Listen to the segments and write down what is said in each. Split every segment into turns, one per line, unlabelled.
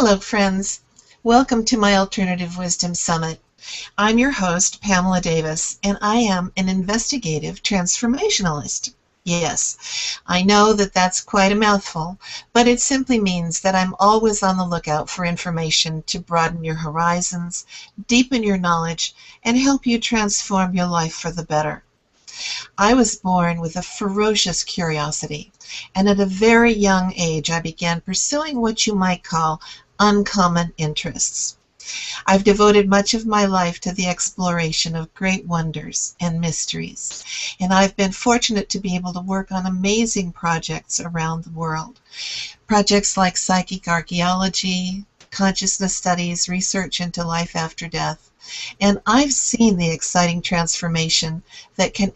Hello, friends. Welcome to my Alternative Wisdom Summit. I'm your host, Pamela Davis, and I am an investigative transformationalist. Yes, I know that that's quite a mouthful, but it simply means that I'm always on the lookout for information to broaden your horizons, deepen your knowledge, and help you transform your life for the better. I was born with a ferocious curiosity, and at a very young age I began pursuing what you might call uncommon interests. I've devoted much of my life to the exploration of great wonders and mysteries, and I've been fortunate to be able to work on amazing projects around the world. Projects like psychic archaeology, consciousness studies, research into life after death. And I've seen the exciting transformation that can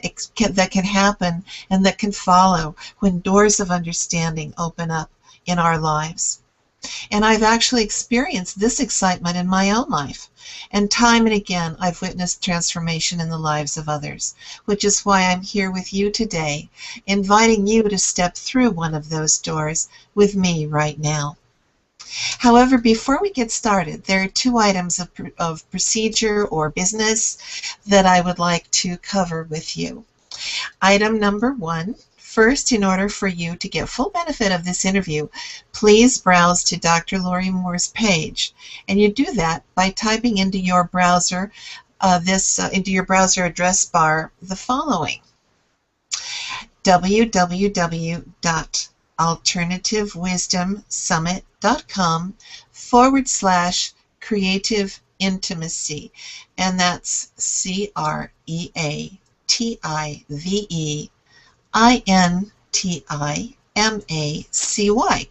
happen and that can follow when doors of understanding open up in our lives. And I've actually experienced this excitement in my own life. And time and again, I've witnessed transformation in the lives of others, which is why I'm here with you today, inviting you to step through one of those doors with me right now. However, before we get started, there are two items of procedure or business that I would like to cover with you. Item number one. First, in order for you to get full benefit of this interview, please browse to Dr. Laurie Moore's page. And you do that by typing into your browser into your browser address bar the following: www.alternativewisdomsummit.com/creative intimacy. And that's CreativeIntimacy,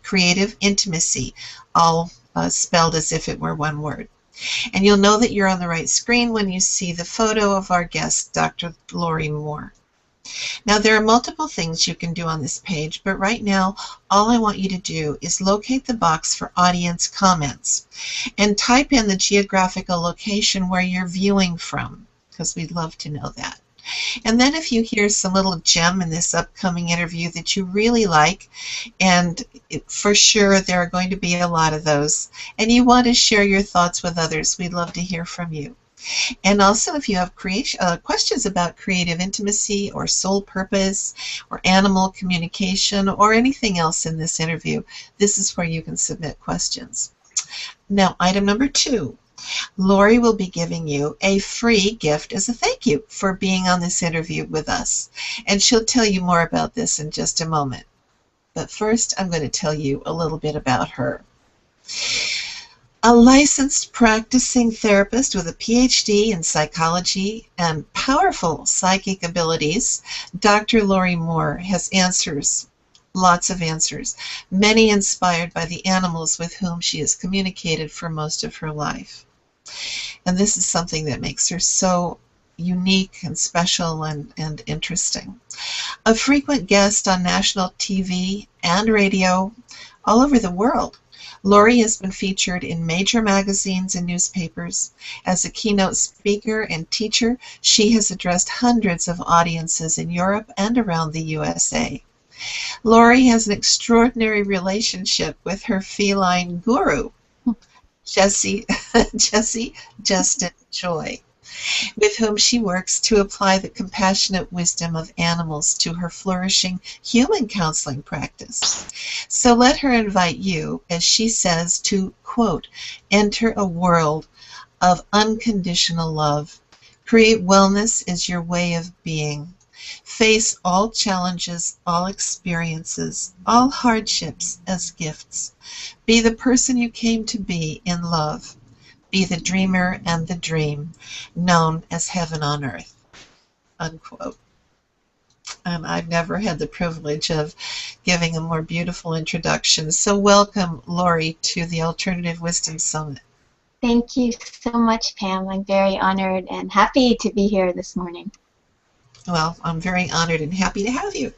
creative intimacy, all spelled as if it were one word. And you'll know that you're on the right screen when you see the photo of our guest, Dr. Laurie Moore. Now, there are multiple things you can do on this page, but right now, all I want you to do is locate the box for audience comments and type in the geographical location where you're viewing from, because we'd love to know that. And then if you hear some little gem in this upcoming interview that you really like, and for sure there are going to be a lot of those, and you want to share your thoughts with others, we'd love to hear from you. And also, if you have questions about creative intimacy or soul purpose or animal communication or anything else in this interview, this is where you can submit questions. Now, item number two. Laurie will be giving you a free gift as a thank you for being on this interview with us. And she'll tell you more about this in just a moment. But first, I'm going to tell you a little bit about her. A licensed practicing therapist with a PhD in psychology and powerful psychic abilities, Dr. Laurie Moore has answers, lots of answers, many inspired by the animals with whom she has communicated for most of her life. And this is something that makes her so unique and special and interesting. A frequent guest on national TV and radio all over the world, Laurie has been featured in major magazines and newspapers. As a keynote speaker and teacher, she has addressed hundreds of audiences in Europe and around the USA. Laurie has an extraordinary relationship with her feline guru, Justin Joy, with whom she works to apply the compassionate wisdom of animals to her flourishing human counseling practice. So let her invite you, as she says, to, quote, enter a world of unconditional love. Create wellness as your way of being. Face all challenges, all experiences, all hardships as gifts. Be the person you came to be in love. Be the dreamer and the dream, known as heaven on earth, unquote. And I've never had the privilege of giving a more beautiful introduction. So welcome, Laurie, to the Alternative Wisdom Summit.
Thank you so much, Pam. I'm very honored and happy to be here this morning.
Well, I'm very honored and happy to have you.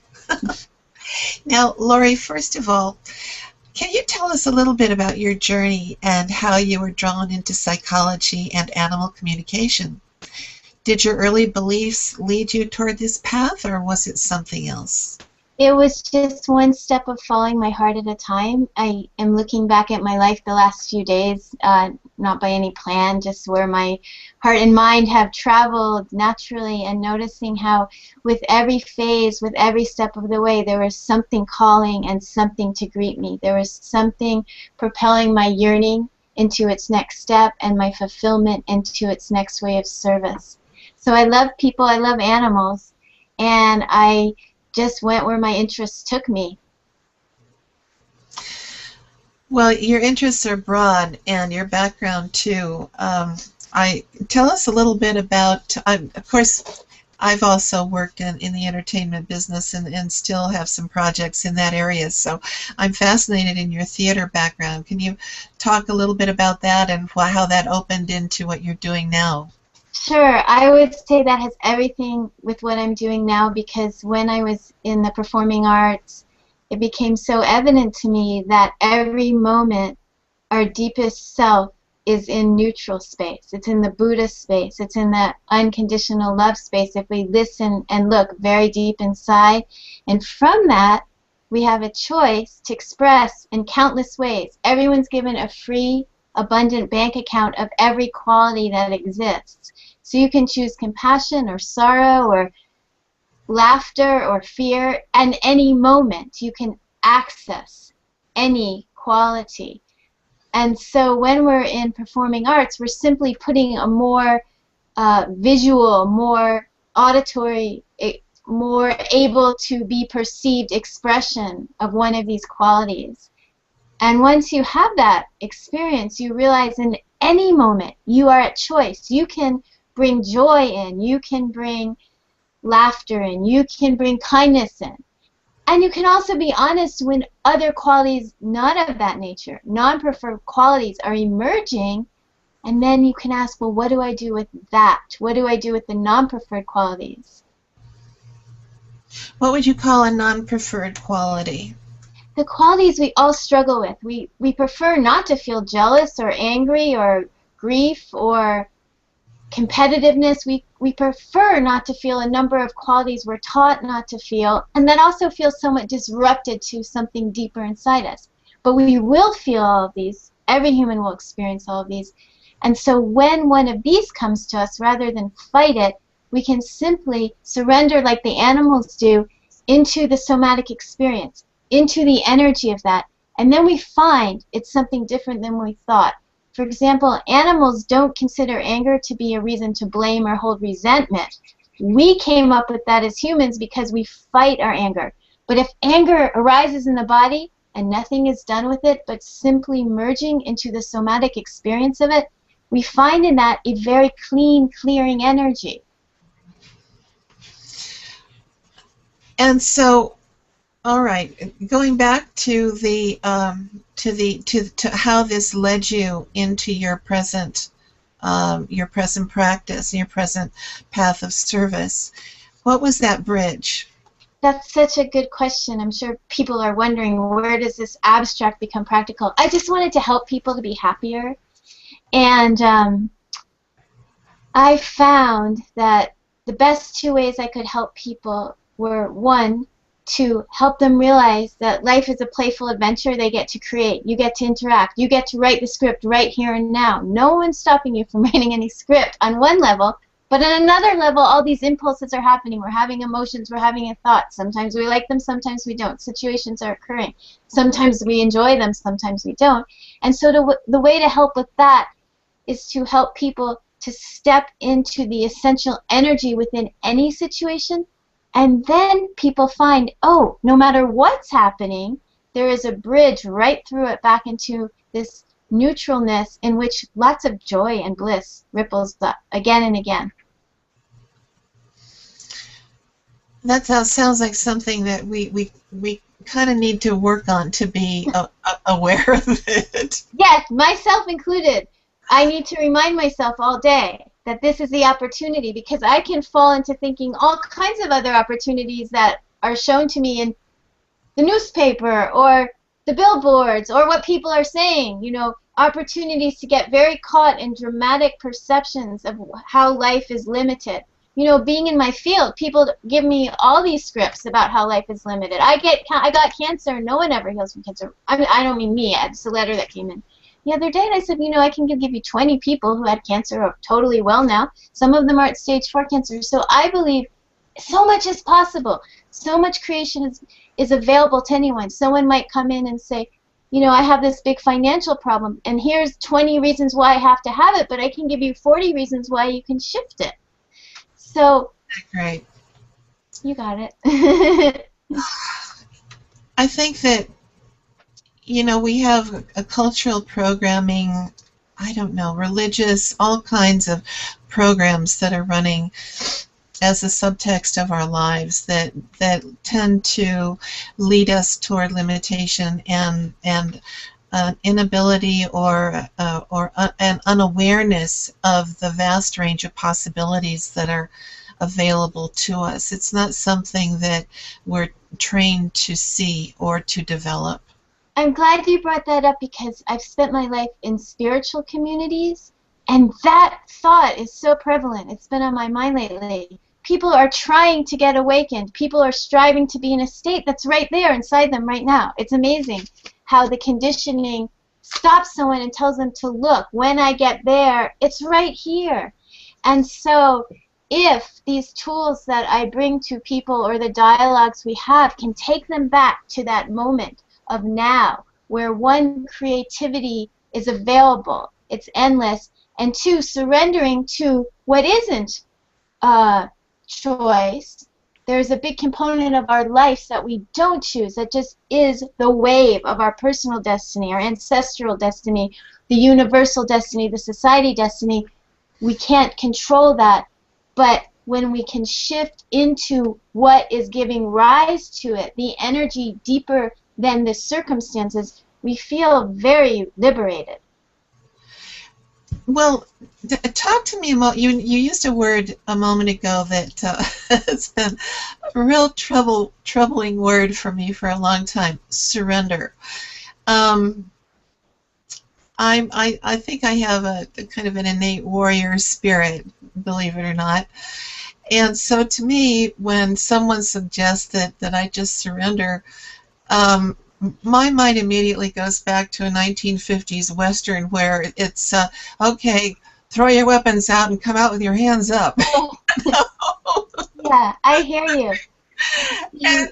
Now, Laurie, first of all, can you tell us a little bit about your journey and how you were drawn into psychology and animal communication? Did your early beliefs lead you toward this path, or was it something else?
It was just one step of following my heart at a time. I am looking back at my life the last few days, not by any plan, just where my heart and mind have traveled naturally, and noticing how with every phase, with every step of the way, there was something calling and something to greet me. There was something propelling my yearning into its next step and my fulfillment into its next way of service. So I love people, I love animals, and I just went where my interests took me.
Well, your interests are broad, and your background too. I tell us a little bit about. Of course, I've also worked in the entertainment business and still have some projects in that area. So I'm fascinated in your theater background. Can you talk a little bit about that and how that opened into what you're doing now?
Sure, I would say that has everything with what I'm doing now, because when I was in the performing arts, it became so evident to me that every moment our deepest self is in neutral space. It's in the Buddha space. It's in the unconditional love space if we listen and look very deep inside. And from that, we have a choice to express in countless ways. Everyone's given a free, abundant bank account of every quality that exists. So you can choose compassion or sorrow or laughter or fear, and any moment you can access any quality. And so when we're in performing arts, we're simply putting a more visual, more auditory, more able to be perceived expression of one of these qualities. And once you have that experience, you realize in any moment you are at choice. You can bring joy in, you can bring laughter in, you can bring kindness in. And you can also be honest when other qualities not of that nature, non-preferred qualities, are emerging, and then you can ask, well, what do I do with that? What do I do with the non-preferred qualities?
What would you call a non-preferred quality?
The qualities we all struggle with. We prefer not to feel jealous or angry or grief or competitiveness. We prefer not to feel a number of qualities we're taught not to feel, and that also feels somewhat disrupted to something deeper inside us. But we will feel all of these. Every human will experience all of these. And so when one of these comes to us, rather than fight it, we can simply surrender like the animals do into the somatic experience, into the energy of that, and then we find it's something different than we thought. For example, animals don't consider anger to be a reason to blame or hold resentment. We came up with that as humans because we fight our anger. But if anger arises in the body and nothing is done with it but simply merging into the somatic experience of it, we find in that a very clean, clearing energy.
And so, all right, going back to the to how this led you into your present practice, your present path of service. What was that bridge?
That's such a good question. I'm sure people are wondering, where does this abstract become practical? I just wanted to help people to be happier. And I found that the best two ways I could help people were, one, to help them realize that life is a playful adventure they get to create. You get to interact. You get to write the script right here and now. No one's stopping you from writing any script on one level, but on another level, all these impulses are happening. We're having emotions. We're having a thought. Sometimes we like them. Sometimes we don't. Situations are occurring. Sometimes we enjoy them. Sometimes we don't. And so the way to help with that is to help people to step into the essential energy within any situation. And then people find, oh, no matter what's happening, there is a bridge right through it back into this neutralness in which lots of joy and bliss ripples up again and again.
That sounds like something that we kind of need to work on to be aware of it.
Yes, myself included. I need to remind myself all day that this is the opportunity, because I can fall into thinking all kinds of other opportunities that are shown to me in the newspaper or the billboards or what people are saying, you know, opportunities to get very caught in dramatic perceptions of how life is limited, you know, being in my field, people give me all these scripts about how life is limited. I got cancer. No one ever heals from cancer. I mean, I don't mean me. It's a letter that came in the other day, and I said, you know, I can give you 20 people who had cancer are totally well now. Some of them are at stage 4 cancer. So I believe so much is possible. So much creation is available to anyone. Someone might come in and say, you know, I have this big financial problem, and here's 20 reasons why I have to have it, but I can give you 40 reasons why you can shift it. So,
Great.
You got it.
I think that, you know, we have a cultural programming, I don't know, religious, all kinds of programs that are running as a subtext of our lives that tend to lead us toward limitation and inability or an unawareness of the vast range of possibilities that are available to us. It's not something that we're trained to see or to develop.
I'm glad you brought that up because I've spent my life in spiritual communities, and that thought is so prevalent. It's been on my mind lately. People are trying to get awakened. People are striving to be in a state that's right there inside them right now. It's amazing how the conditioning stops someone and tells them to look. When I get there, it's right here. And so if these tools that I bring to people or the dialogues we have can take them back to that moment of now, where one, creativity is available, it's endless, and two, surrendering to what isn't choice. There's a big component of our lives that we don't choose, that just is the wave of our personal destiny, our ancestral destiny, the universal destiny, the society destiny. We can't control that, but when we can shift into what is giving rise to it, the energy deeper than the circumstances, we feel very liberated.
Well, talk to me about, you used a word a moment ago that has been a real troubling word for me for a long time, surrender. I think I have a kind of an innate warrior spirit, believe it or not. And so to me, when someone suggests that I just surrender, my mind immediately goes back to a 1950s Western where it's, okay, throw your weapons out and come out with your hands up.
Yeah, I hear you.
Yeah.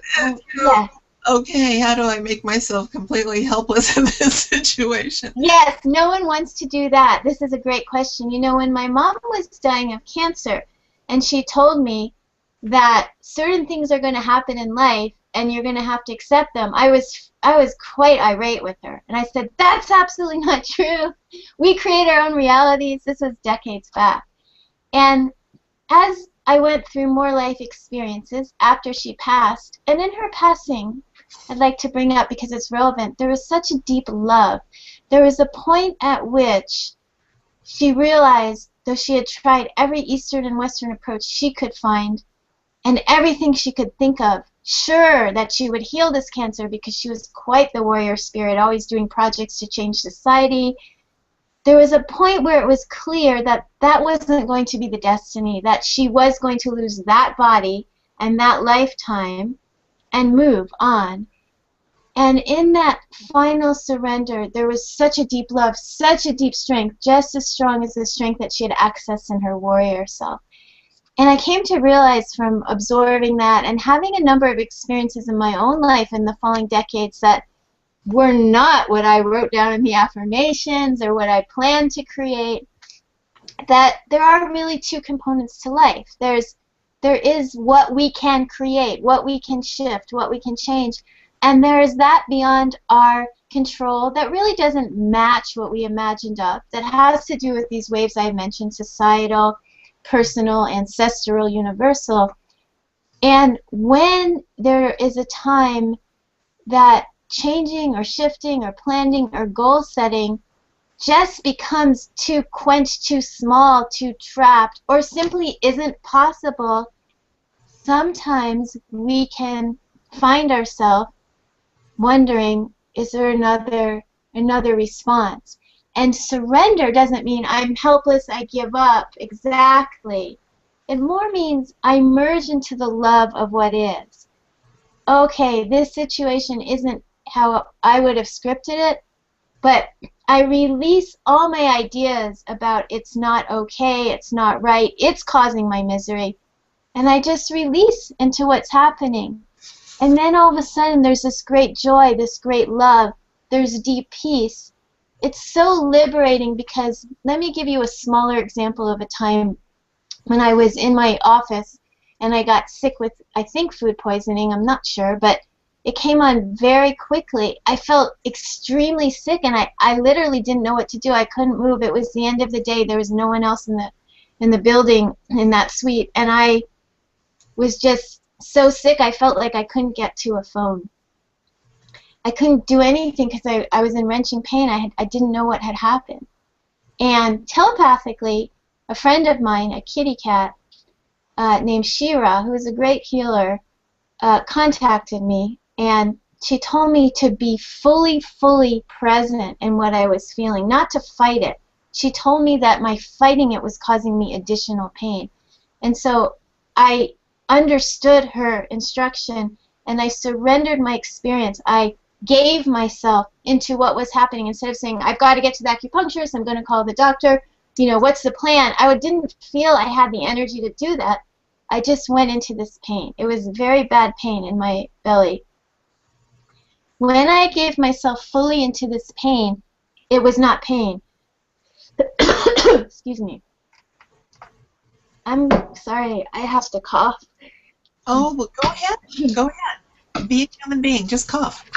Okay, how do I make myself completely helpless in this situation?
Yes, no one wants to do that. This is a great question. You know, when my mom was dying of cancer, and she told me that certain things are going to happen in life, and you're going to have to accept them, I was quite irate with her. And I said, that's absolutely not true. We create our own realities. This was decades back. And as I went through more life experiences after she passed, and in her passing, I'd like to bring up because it's relevant, there was such a deep love. There was a point at which she realized, though she had tried every Eastern and Western approach she could find, and everything she could think of, sure that she would heal this cancer because she was quite the warrior spirit, always doing projects to change society. There was a point where it was clear that that wasn't going to be the destiny, that she was going to lose that body and that lifetime and move on. And in that final surrender, there was such a deep love, such a deep strength, just as strong as the strength that she had accessed in her warrior self. And I came to realize from absorbing that and having a number of experiences in my own life in the following decades that were not what I wrote down in the affirmations or what I planned to create, that there are really two components to life. There is what we can create, what we can shift, what we can change, and there is that beyond our control that really doesn't match what we imagined of, that has to do with these waves I mentioned, societal, personal, ancestral, universal. And when there is a time that changing or shifting or planning or goal setting just becomes too quenched, too small, too trapped, or simply isn't possible, sometimes we can find ourselves wondering, is there another response? And surrender doesn't mean I'm helpless, I give up. Exactly. It more means I merge into the love of what is. Okay, this situation isn't how I would have scripted it, but I release all my ideas about it's not okay, it's not right, it's causing my misery, and I just release into what's happening. And then all of a sudden there's this great joy, this great love, there's deep peace. It's so liberating because, let me give you a smaller example of a time when I was in my office and I got sick with, I think, food poisoning, I'm not sure, but it came on very quickly. I felt extremely sick and I literally didn't know what to do. I couldn't move. It was the end of the day. There was no one else in the building, in that suite, and I was just so sick I felt like I couldn't get to a phone. I couldn't do anything because I was in wrenching pain. I didn't know what had happened. And telepathically, a friend of mine, a kitty cat named Shira, who is a great healer, contacted me, and she told me to be fully present in what I was feeling, not to fight it. She told me that my fighting it was causing me additional pain. And so I understood her instruction, and I surrendered my experience. I gave myself into what was happening instead of saying, I've got to get to the acupuncturist, I'm going to call the doctor, you know, what's the plan? I didn't feel I had the energy to do that. I just went into this pain. It was very bad pain in my belly. When I gave myself fully into this pain, it was not pain. Excuse me. I'm sorry, I have to cough.
Oh, well, go ahead. Go ahead. Be a human being. Just cough.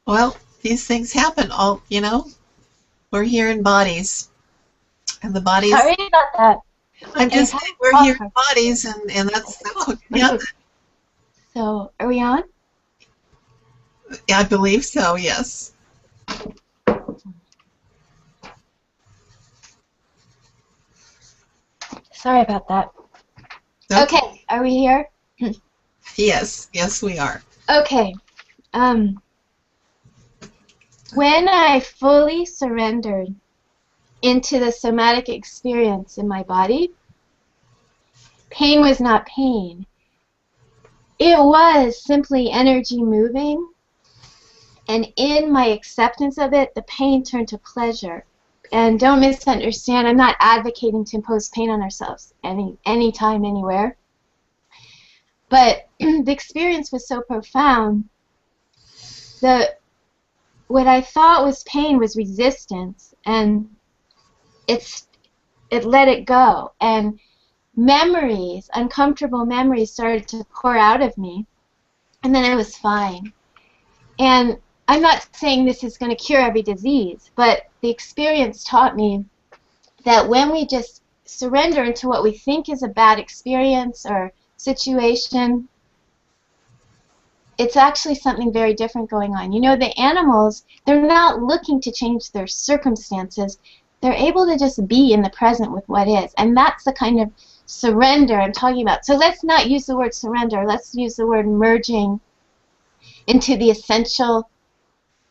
Well, these things happen. All, you know, we're here in bodies, and the bodies.
Sorry about that.
I'm just saying we're here in bodies, and that's what happens.
So, are we on?
I believe so. Yes.
Sorry about that. Okay, are we here?
Yes. Yes, we are.
Okay. When I fully surrendered into the somatic experience in my body, pain was not pain. It was simply energy moving, and in my acceptance of it, the pain turned to pleasure. And don't misunderstand, I'm not advocating to impose pain on ourselves anytime, anywhere. But the experience was so profound that what I thought was pain was resistance, and it let it go. And memories, uncomfortable memories, started to pour out of me, and then I was fine. And I'm not saying this is going to cure every disease, but the experience taught me that when we just surrender into what we think is a bad experience or situation, it's actually something very different going on. You know, the animals, they're not looking to change their circumstances. They're able to just be in the present with what is. And that's the kind of surrender I'm talking about. So let's not use the word surrender. Let's use the word merging into the essential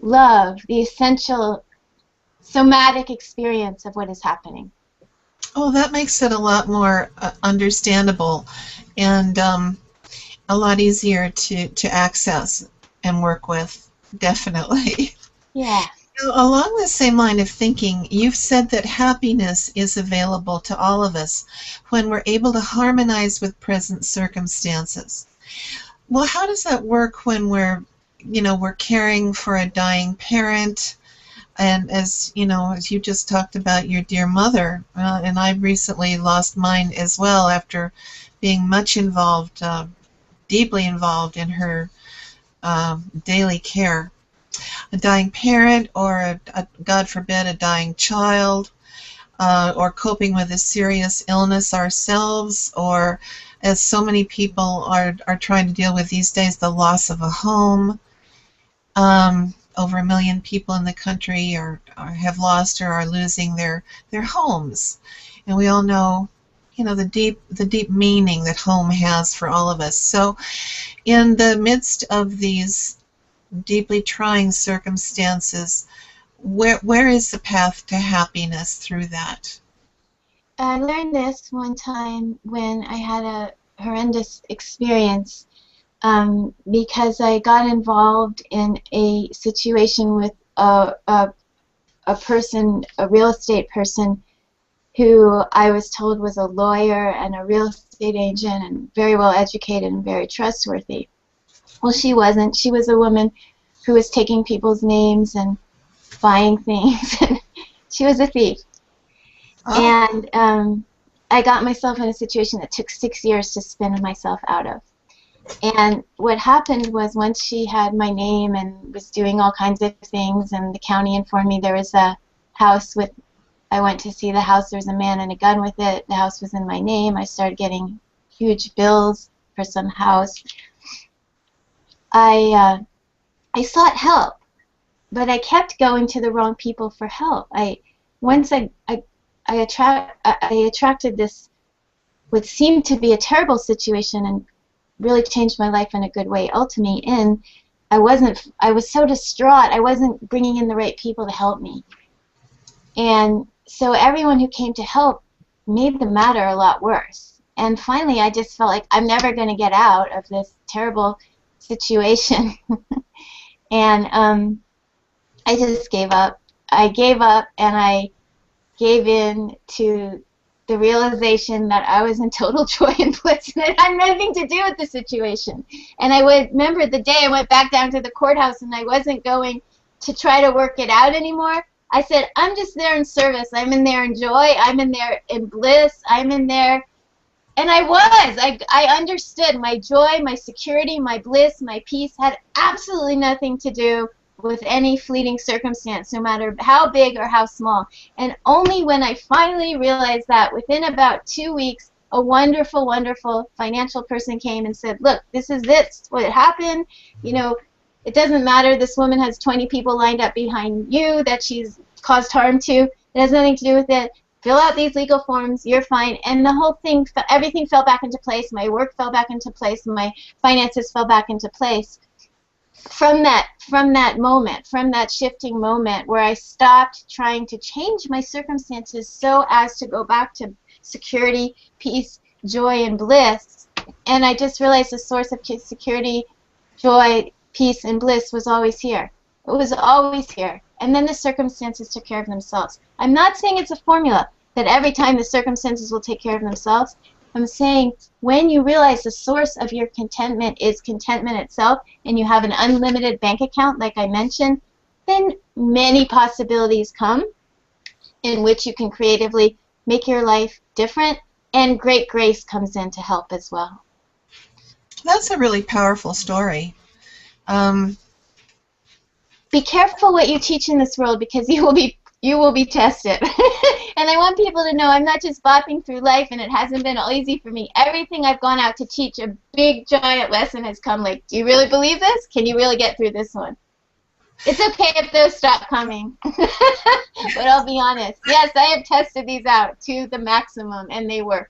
love, the essential somatic experience of what is happening.
Oh, that makes it a lot more understandable and a lot easier to access and work with, definitely.
Yeah.
Along the same line of thinking, you've said that happiness is available to all of us when we're able to harmonize with present circumstances. Well, how does that work when we're caring for a dying parent? And as you know, as you just talked about your dear mother, and I recently lost mine as well after being much involved, deeply involved in her daily care. A dying parent, or God forbid, a dying child, or coping with a serious illness ourselves, or as so many people are trying to deal with these days, the loss of a home. Over 1 million people in the country have lost or are losing their homes. And we all know the deep meaning that home has for all of us. So in the midst of these deeply trying circumstances, where is the path to happiness through that?
I learned this one time when I had a horrendous experience, because I got involved in a situation with a person, a real estate person, who I was told was a lawyer and a real estate agent and very well educated and very trustworthy. Well, she wasn't. She was a woman who was taking people's names and buying things. She was a thief.
Oh,
And I got myself in a situation that took 6 years to spin myself out of. And what happened was, once she had my name and was doing all kinds of things, and the county informed me there was a house with, I went to see the house, there was a man and a gun with it, the house was in my name, I started getting huge bills for some house. I sought help, but I kept going to the wrong people for help. Once I attracted this, what seemed to be a terrible situation, and really changed my life in a good way, ultimately. And I was so distraught, I wasn't bringing in the right people to help me. And so everyone who came to help made the matter a lot worse. And finally, I just felt like I'm never going to get out of this terrible situation. And I just gave up. I gave up, and I gave in to the realization that I was in total joy and bliss, and it had nothing to do with the situation. And I would remember the day I went back down to the courthouse, and I wasn't going to try to work it out anymore. I said, I'm just there in service. I'm in there in joy. I'm in there in bliss. I'm in there. And I understood my joy, my security, my bliss, my peace had absolutely nothing to do with any fleeting circumstance, no matter how big or how small. And only when I finally realized that, within about 2 weeks, a wonderful, wonderful financial person came and said, look, this is what happened. You know, it doesn't matter. This woman has 20 people lined up behind you that she's caused harm to. It has nothing to do with it. Fill out these legal forms. You're fine. And the whole thing, everything fell back into place. My work fell back into place. My finances fell back into place. From that moment, from that shifting moment where I stopped trying to change my circumstances so as to go back to security, peace, joy, and bliss, and I just realized the source of security, joy, peace, and bliss was always here. It was always here. And then the circumstances took care of themselves. I'm not saying it's a formula that every time the circumstances will take care of themselves. I'm saying when you realize the source of your contentment is contentment itself, and you have an unlimited bank account, like I mentioned, then many possibilities come in which you can creatively make your life different, and great grace comes in to help as well.
that's a really powerful story.
Be careful what you teach in this world, because you will be tested. And I want people to know I'm not just bopping through life, and it hasn't been all easy for me. Everything I've gone out to teach, a big giant lesson has come, like, do you really believe this? Can you really get through this one? It's okay if those stop coming. But I'll be honest. Yes, I have tested these out to the maximum, and they work.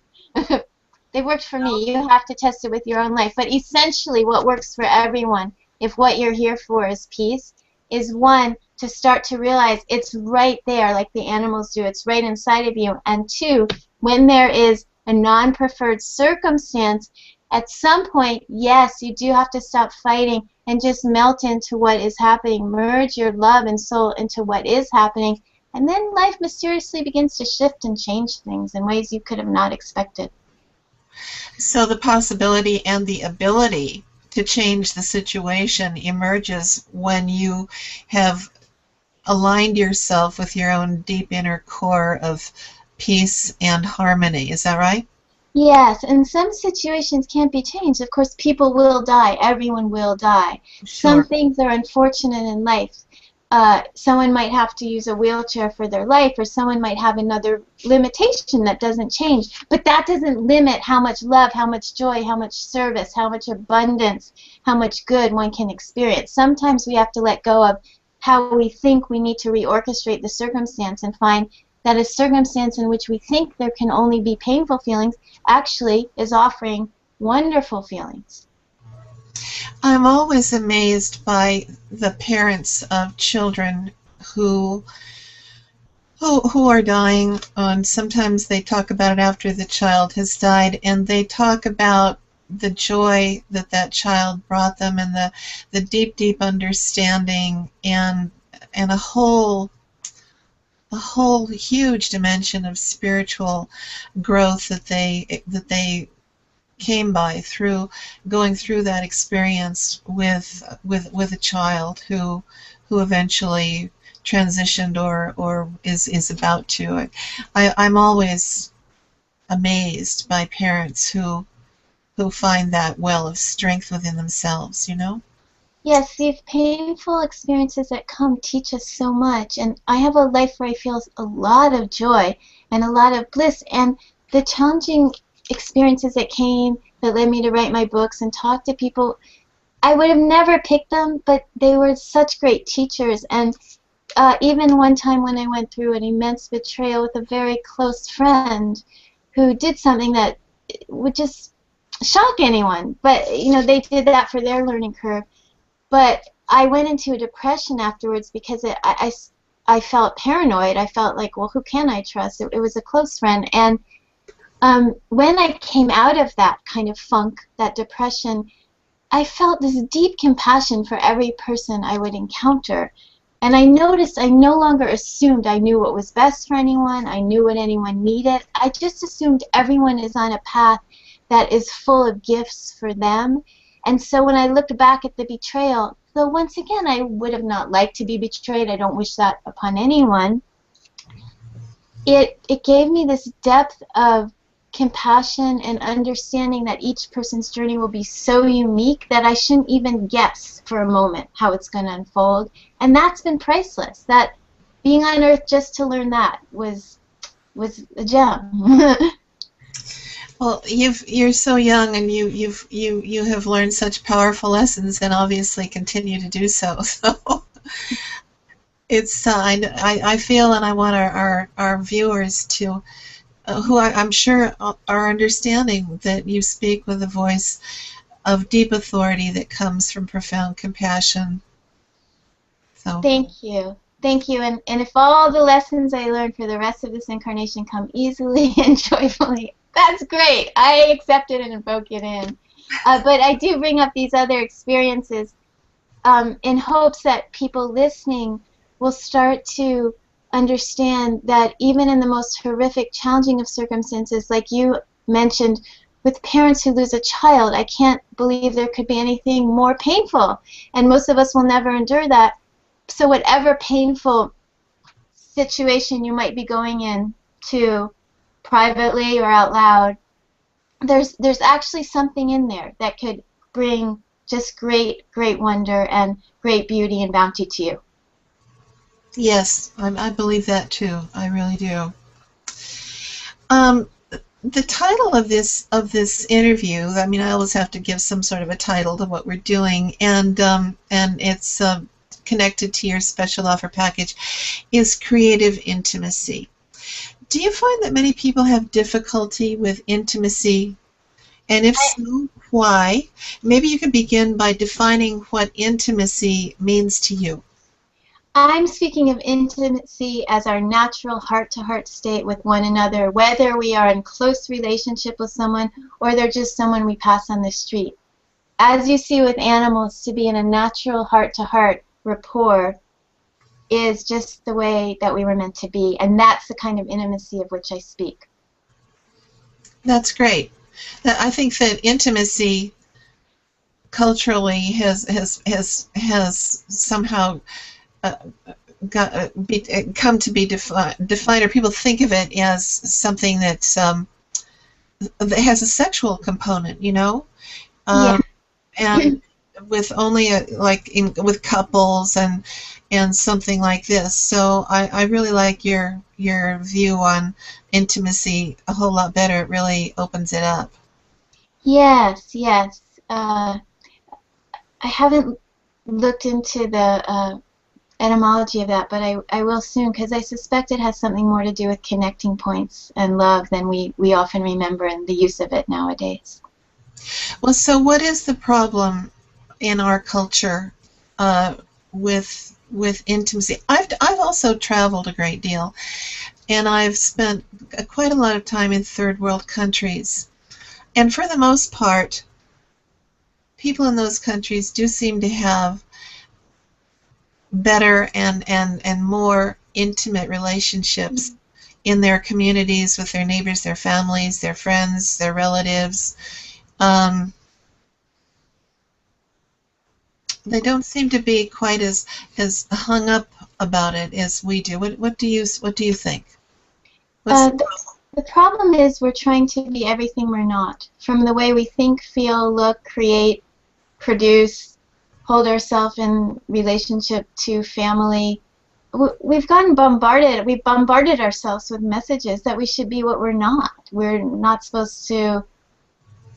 They worked for me. You have to test it with your own life. But essentially what works for everyone, if what you're here for is peace, is one, to start to realize it's right there, like the animals do. It's right inside of you. And two, when there is a non-preferred circumstance, at some point, yes, you do have to stop fighting and just melt into what is happening. Merge your love and soul into what is happening. And then life mysteriously begins to shift and change things in ways you could have not expected.
So the possibility and the ability to change the situation emerges when you have aligned yourself with your own deep inner core of peace and harmony. Is that right?
Yes, and some situations can't be changed. Of course, people will die. Everyone will die. Some
Sure.
things are unfortunate in life. Someone might have to use a wheelchair for their life, or someone might have another limitation that doesn't change. But that doesn't limit how much love, how much joy, how much service, how much abundance, how much good one can experience. Sometimes we have to let go of how we think we need to reorchestrate the circumstance and find that a circumstance in which we think there can only be painful feelings actually is offering wonderful feelings.
I'm always amazed by the parents of children who who are dying, and sometimes they talk about it after the child has died, and they talk about the joy that that child brought them, and the deep understanding, and a whole huge dimension of spiritual growth that they came by through going through that experience with a child who eventually transitioned or is about to. I'm always amazed by parents who find that well of strength within themselves, you know?
Yes, these painful experiences that come teach us so much, and I have a life where I feel a lot of joy and a lot of bliss, and the challenging experiences that came that led me to write my books and talk to people, I would have never picked them, but they were such great teachers. And even one time when I went through an immense betrayal with a very close friend who did something that would just shock anyone, but you know, they did that for their learning curve. But I went into a depression afterwards because I felt paranoid. I felt like, well, who can I trust? It was a close friend. And when I came out of that kind of funk, that depression, I felt this deep compassion for every person I would encounter. And I noticed I no longer assumed I knew what was best for anyone, I knew what anyone needed. I just assumed everyone is on a path that is full of gifts for them. And so when I looked back at the betrayal, though once again I would have not liked to be betrayed, I don't wish that upon anyone, it gave me this depth of compassion and understanding that each person's journey will be so unique that I shouldn't even guess for a moment how it's going to unfold. And that's been priceless. That being on Earth just to learn that was a gem.
Well, you're so young, and you have learned such powerful lessons, and obviously continue to do so. So it's I feel, and I want our viewers to, who I'm sure are understanding that you speak with a voice of deep authority that comes from profound compassion. So
Thank you. Thank you. And if all the lessons I learned for the rest of this incarnation come easily and joyfully, that's great. I accept it and invoke it in. But I do bring up these other experiences in hopes that people listening will start to understand that even in the most horrific, challenging of circumstances, like you mentioned, with parents who lose a child, I can't believe there could be anything more painful. And most of us will never endure that. So whatever painful situation you might be going into, privately or out loud, there's actually something in there that could bring just great wonder and great beauty and bounty to you.
yes, I believe that too. I really do. The title of this interview, I mean, I always have to give some sort of a title to what we're doing, and it's connected to your special offer package, is Creative Intimacy. Do you find that many people have difficulty with intimacy? And if so, why? Maybe you can begin by defining what intimacy means to you.
I'm speaking of intimacy as our natural heart-to-heart state with one another, whether we are in close relationship with someone or they're just someone we pass on the street. As you see with animals, to be in a natural heart-to-heart rapport is just the way that we were meant to be, and that's the kind of intimacy of which I speak.
That's great. I think that intimacy culturally has somehow come to be defined, or people think of it as something that's that has a sexual component, you know,
Yeah.
and with only with couples and something like this. So I really like your view on intimacy a whole lot better. It really opens it up.
Yes, yes. I haven't looked into the etymology of that, but I will soon, because I suspect it has something more to do with connecting points and love than we often remember in the use of it nowadays.
Well, so what is the problem in our culture with intimacy? I've also traveled a great deal, and I've spent quite a lot of time in third world countries. And for the most part, people in those countries do seem to have better and more intimate relationships in their communities with their neighbors, their families, their friends, their relatives. Um, they don't seem to be quite as hung up about it as we do. What do you think? What's
The problem is we're trying to be everything we're not. From the way we think, feel, look, create, produce, hold ourselves in relationship to family. We've gotten bombarded. We've bombarded ourselves with messages that we should be what we're not. We're not supposed to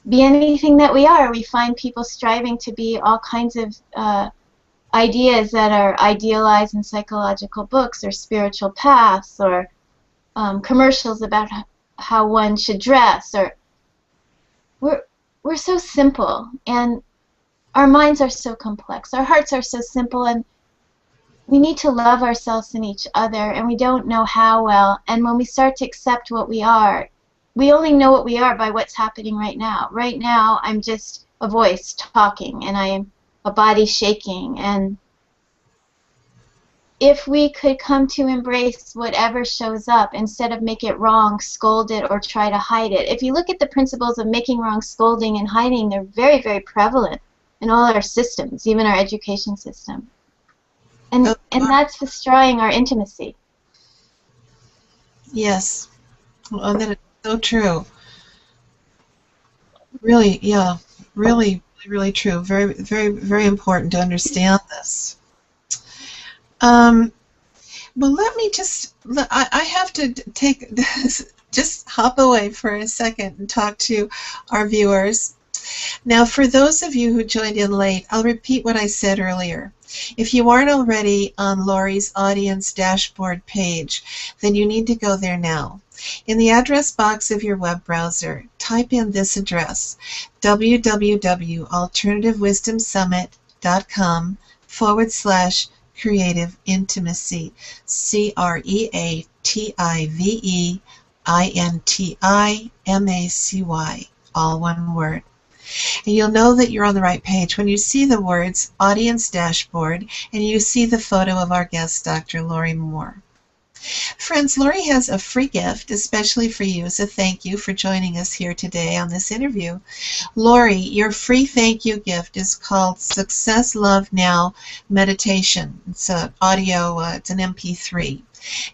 be anything that we are. We find people striving to be all kinds of ideas that are idealized in psychological books or spiritual paths or commercials about how one should dress. Or we're so simple, and our minds are so complex. Our hearts are so simple, and we need to love ourselves and each other, and we don't know how well. And when we start to accept what we are, we only know what we are by what's happening right now. Right now, I'm just a voice talking, and I am a body shaking. And if we could come to embrace whatever shows up instead of make it wrong, scold it, or try to hide it. If you look at the principles of making wrong, scolding, and hiding, they're very, very prevalent in all our systems, even our education system. And that's destroying our intimacy.
Yes. Well, that is so true. Really, yeah, really, really true. Very, very, very important to understand this. Well, let me just, I have to take this, just hop away for a second and talk to our viewers. Now, for those of you who joined in late, I'll repeat what I said earlier. If you aren't already on Laurie's audience dashboard page, then you need to go there now. In the address box of your web browser, type in this address, www.alternativewisdomsummit.com/creative intimacy, CREATIVEINTIMACY, all one word. And you'll know that you're on the right page when you see the words Audience Dashboard and you see the photo of our guest, Dr. Laurie Moore. Friends, Laurie has a free gift, especially for you, as a thank you for joining us here today on this interview. Laurie, your free thank you gift is called Success Love Now Meditation. It's an audio, it's an MP3.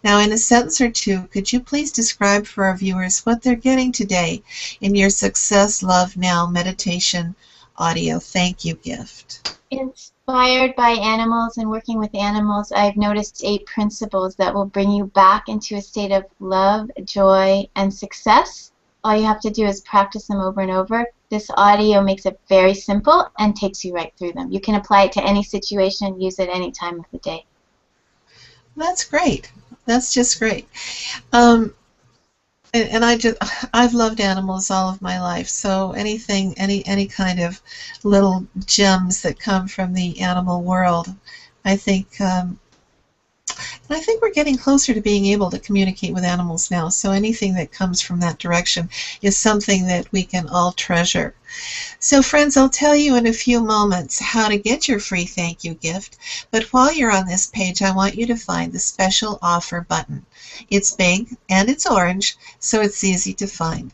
Now, in a sentence or two, could you please describe for our viewers what they're getting today in your Success Love Now meditation audio thank you gift?
Inspired by animals and working with animals, I've noticed 8 principles that will bring you back into a state of love, joy, and success. All you have to do is practice them over and over. This audio makes it very simple and takes you right through them. You can apply it to any situation, use it any time of the day.
That's great. That's just great. And I've loved animals all of my life, so anything, any kind of little gems that come from the animal world, I think we're getting closer to being able to communicate with animals now, so anything that comes from that direction is something that we can all treasure. So friends, I'll tell you in a few moments how to get your free thank you gift, but while you're on this page, I want you to find the special offer button. It's big and it's orange, so it's easy to find.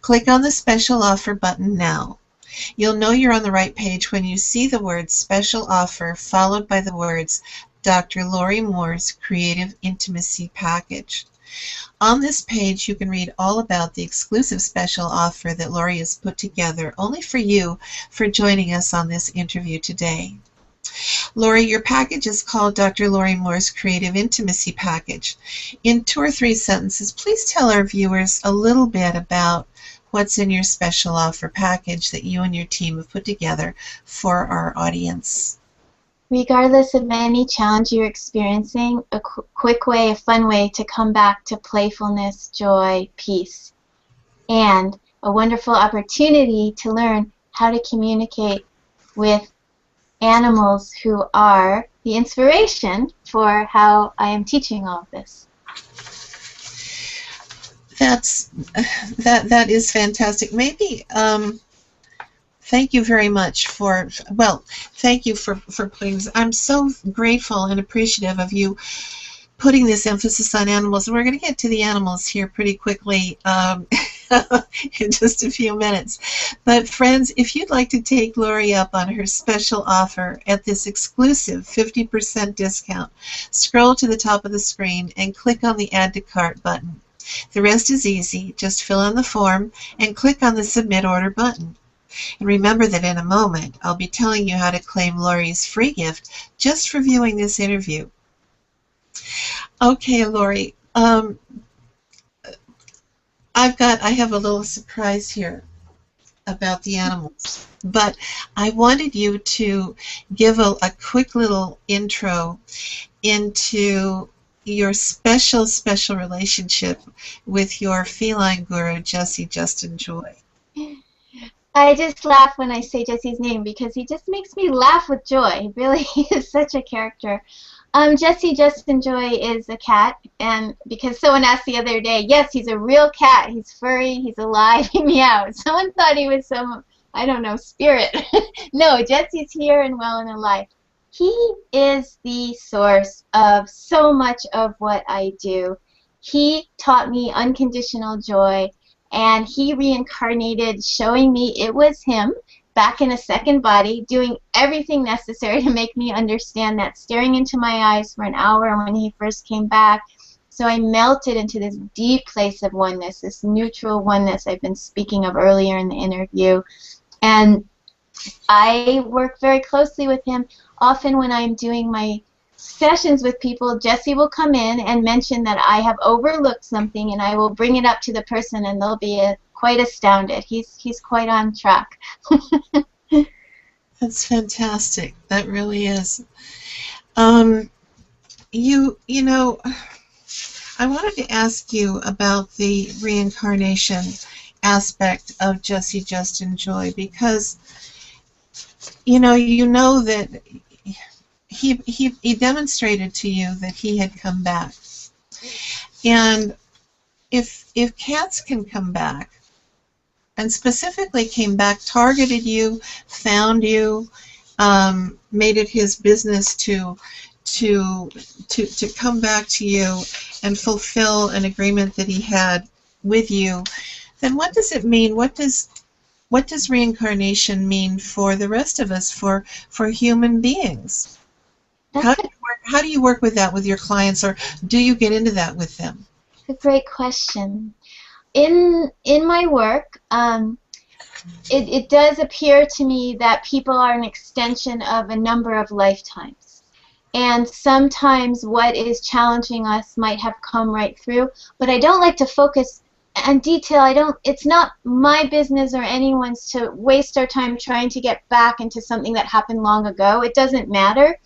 Click on the special offer button now. You'll know you're on the right page when you see the words special offer followed by the words Dr. Laurie Moore's Creative Intimacy Package. On this page, you can read all about the exclusive special offer that Laurie has put together only for you for joining us on this interview today. Laurie, your package is called Dr. Laurie Moore's Creative Intimacy Package. In 2 or 3 sentences, please tell our viewers a little bit about what's in your special offer package that you and your team have put together for our audience.
Regardless of any challenge you're experiencing, a quick way, a fun way to come back to playfulness, joy, peace, and a wonderful opportunity to learn how to communicate with animals who are the inspiration for how I am teaching all of this.
That is fantastic. Maybe thank you very much for, well, thank you for putting this. I'm so grateful and appreciative of you putting this emphasis on animals. We're going to get to the animals here pretty quickly in just a few minutes. But friends, if you'd like to take Laurie up on her special offer at this exclusive 50% discount, scroll to the top of the screen and click on the Add to Cart button. The rest is easy. Just fill in the form and click on the Submit Order button. And remember that in a moment, I'll be telling you how to claim Laurie's free gift just for viewing this interview. Okay, Laurie, I have a little surprise here about the animals, but I wanted you to give a quick little intro into your special relationship with your feline guru, Jesse Justin Joy.
I just laugh when I say Jesse's name because he just makes me laugh with joy. He really is such a character. Jesse Justin Joy is a cat, and because someone asked the other day, yes, he's a real cat. He's furry, he's alive, he meows. Someone thought he was some, I don't know, spirit. No, Jesse's here and well and alive. He is the source of so much of what I do. He taught me unconditional joy, and he reincarnated showing me it was him back in a second body doing everything necessary to make me understand that, staring into my eyes for an hour when he first came back. So I melted into this deep place of oneness, this neutral oneness I've been speaking of earlier in the interview. And I work very closely with him. Often when I'm doing my sessions with people, Jesse will come in and mention that I have overlooked something, and I will bring it up to the person, and they'll be quite astounded. He's quite on track.
That's fantastic. That really is. You know, I wanted to ask you about the reincarnation aspect of Jesse Justin Joy, because you know that he demonstrated to you that he had come back. And if cats can come back, and specifically came back, targeted you, found you, made it his business to come back to you and fulfill an agreement that he had with you, then what does it mean? What does reincarnation mean for the rest of us, for human beings? How do you work with that with your clients, or do you get into that with them?
A great question. In my work, it does appear to me that people are an extension of a number of lifetimes. And sometimes what is challenging us might have come right through, but I don't like to focus on detail. It's not my business or anyone's to waste our time trying to get back into something that happened long ago. It doesn't matter.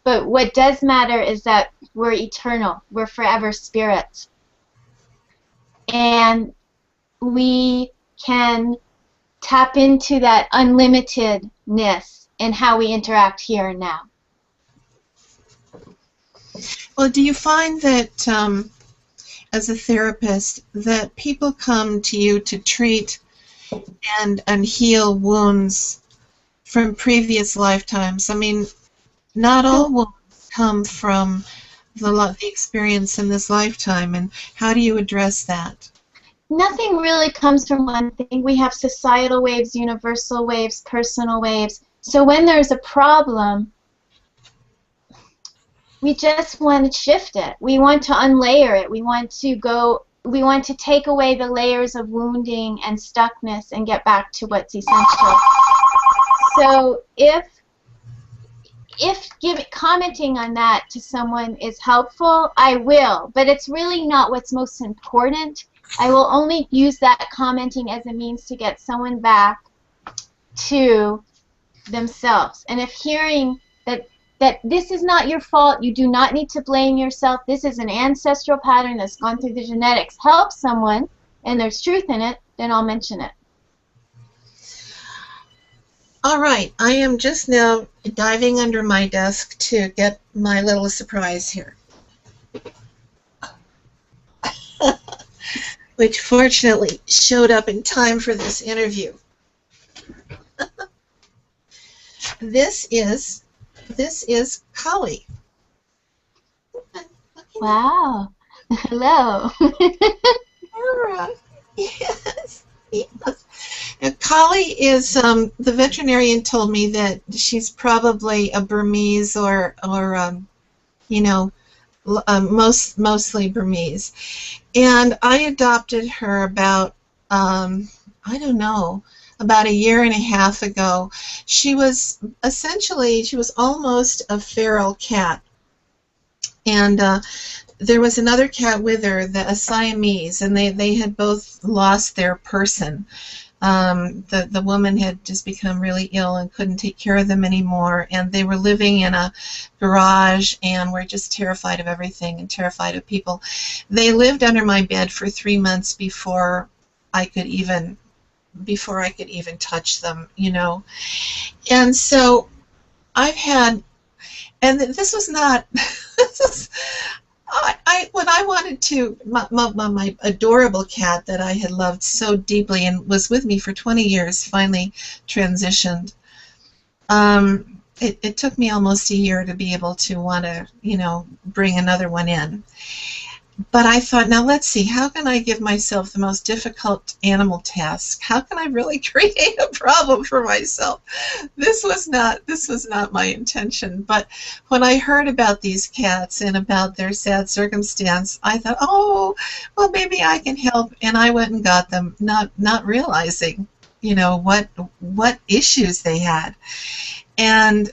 But what does matter is that we're eternal. We're forever spirits. And we can tap into that unlimitedness in how we interact here and now.
Well, do you find that as a therapist that people come to you to treat and heal wounds from previous lifetimes? I mean, not all wounds come from the experience in this lifetime, and how do you address that?
Nothing really comes from one thing. We have societal waves, universal waves, personal waves. So when there's a problem, we just want to shift it. We want to unlayer it. We want to take away the layers of wounding and stuckness and get back to what's essential. So if commenting on that to someone is helpful, I will, but it's really not what's most important. I will only use that commenting as a means to get someone back to themselves. And if hearing that that this is not your fault. You do not need to blame yourself. This is an ancestral pattern that's gone through the genetics. Help someone, and there's truth in it, then I'll mention it.
All right, I am just now diving under my desk to get my little surprise here. Which fortunately showed up in time for this interview. This is Kali.
Wow. Hello.
Sarah. Yes. Yes. Now, Kali is the veterinarian told me that she's probably a Burmese or you know, mostly Burmese, and I adopted her about I don't know, about a year and a half ago. She was almost a feral cat, and there was another cat with her, a Siamese, and they had both lost their person. The woman had just become really ill and couldn't take care of them anymore, and they were living in a garage and were just terrified of everything and terrified of people. They lived under my bed for 3 months before I could even touch them, you know. And so I've had, and this was not, this was, when I wanted to, my adorable cat that I had loved so deeply and was with me for 20 years finally transitioned. It took me almost a year to be able to want to, you know, bring another one in. But I thought, now let's see, how can I give myself the most difficult animal task? How can I really create a problem for myself? This was not my intention. But when I heard about these cats and about their sad circumstance, I thought, oh, well, maybe I can help. And I went and got them, not realizing, you know, what issues they had. And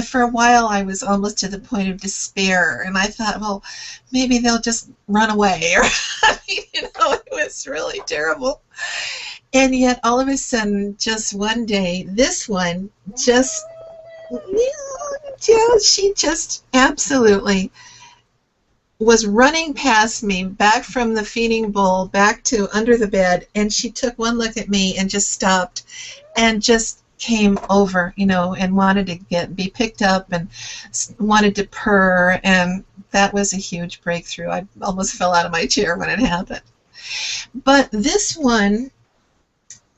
for a while I was almost to the point of despair, and I thought, well, maybe they'll just run away, or I mean, you know, it was really terrible. And yet all of a sudden, just one day, this one just, she just absolutely was running past me, back from the feeding bowl, back to under the bed, and she took one look at me and just stopped and just came over, you know, and wanted to be picked up and wanted to purr, and that was a huge breakthrough. I almost fell out of my chair when it happened. But this one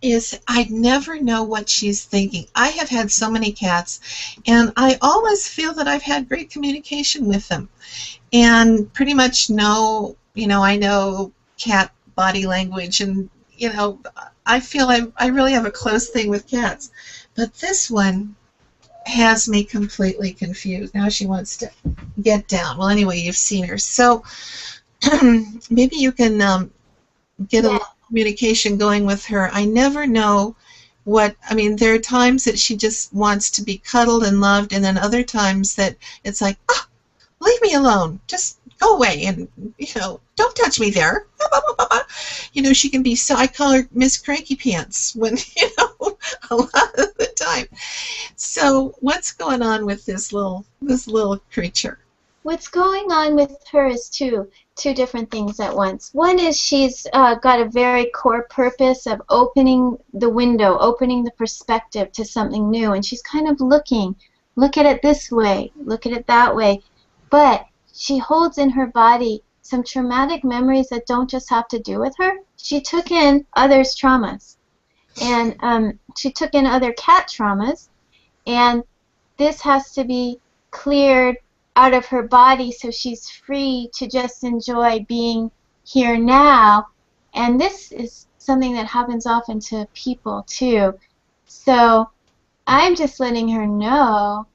is, I never know what she's thinking. I have had so many cats, and I always feel that I've had great communication with them, and pretty much know, you know, I know cat body language, and, you know, I feel I really have a close thing with cats. But this one has me completely confused. Now she wants to get down. Well, anyway, you've seen her. So maybe you can get a little communication going with her. I never know what, I mean, there are times that she just wants to be cuddled and loved, and then other times that it's like, oh, leave me alone. Just go away, and, you know, don't touch me there. You know, she can be so, I call her Miss Cranky Pants when, you know, a lot of the time. So what's going on with this little creature?
What's going on with her is two different things at once. One is she's got a very core purpose of opening the window, opening the perspective to something new, and she's kind of look at it this way, look at it that way, but she holds in her body some traumatic memories that don't just have to do with her. She took in others' traumas, and she took in other cat traumas, and this has to be cleared out of her body so she's free to just enjoy being here now. And this is something that happens often to people too. So I'm just letting her know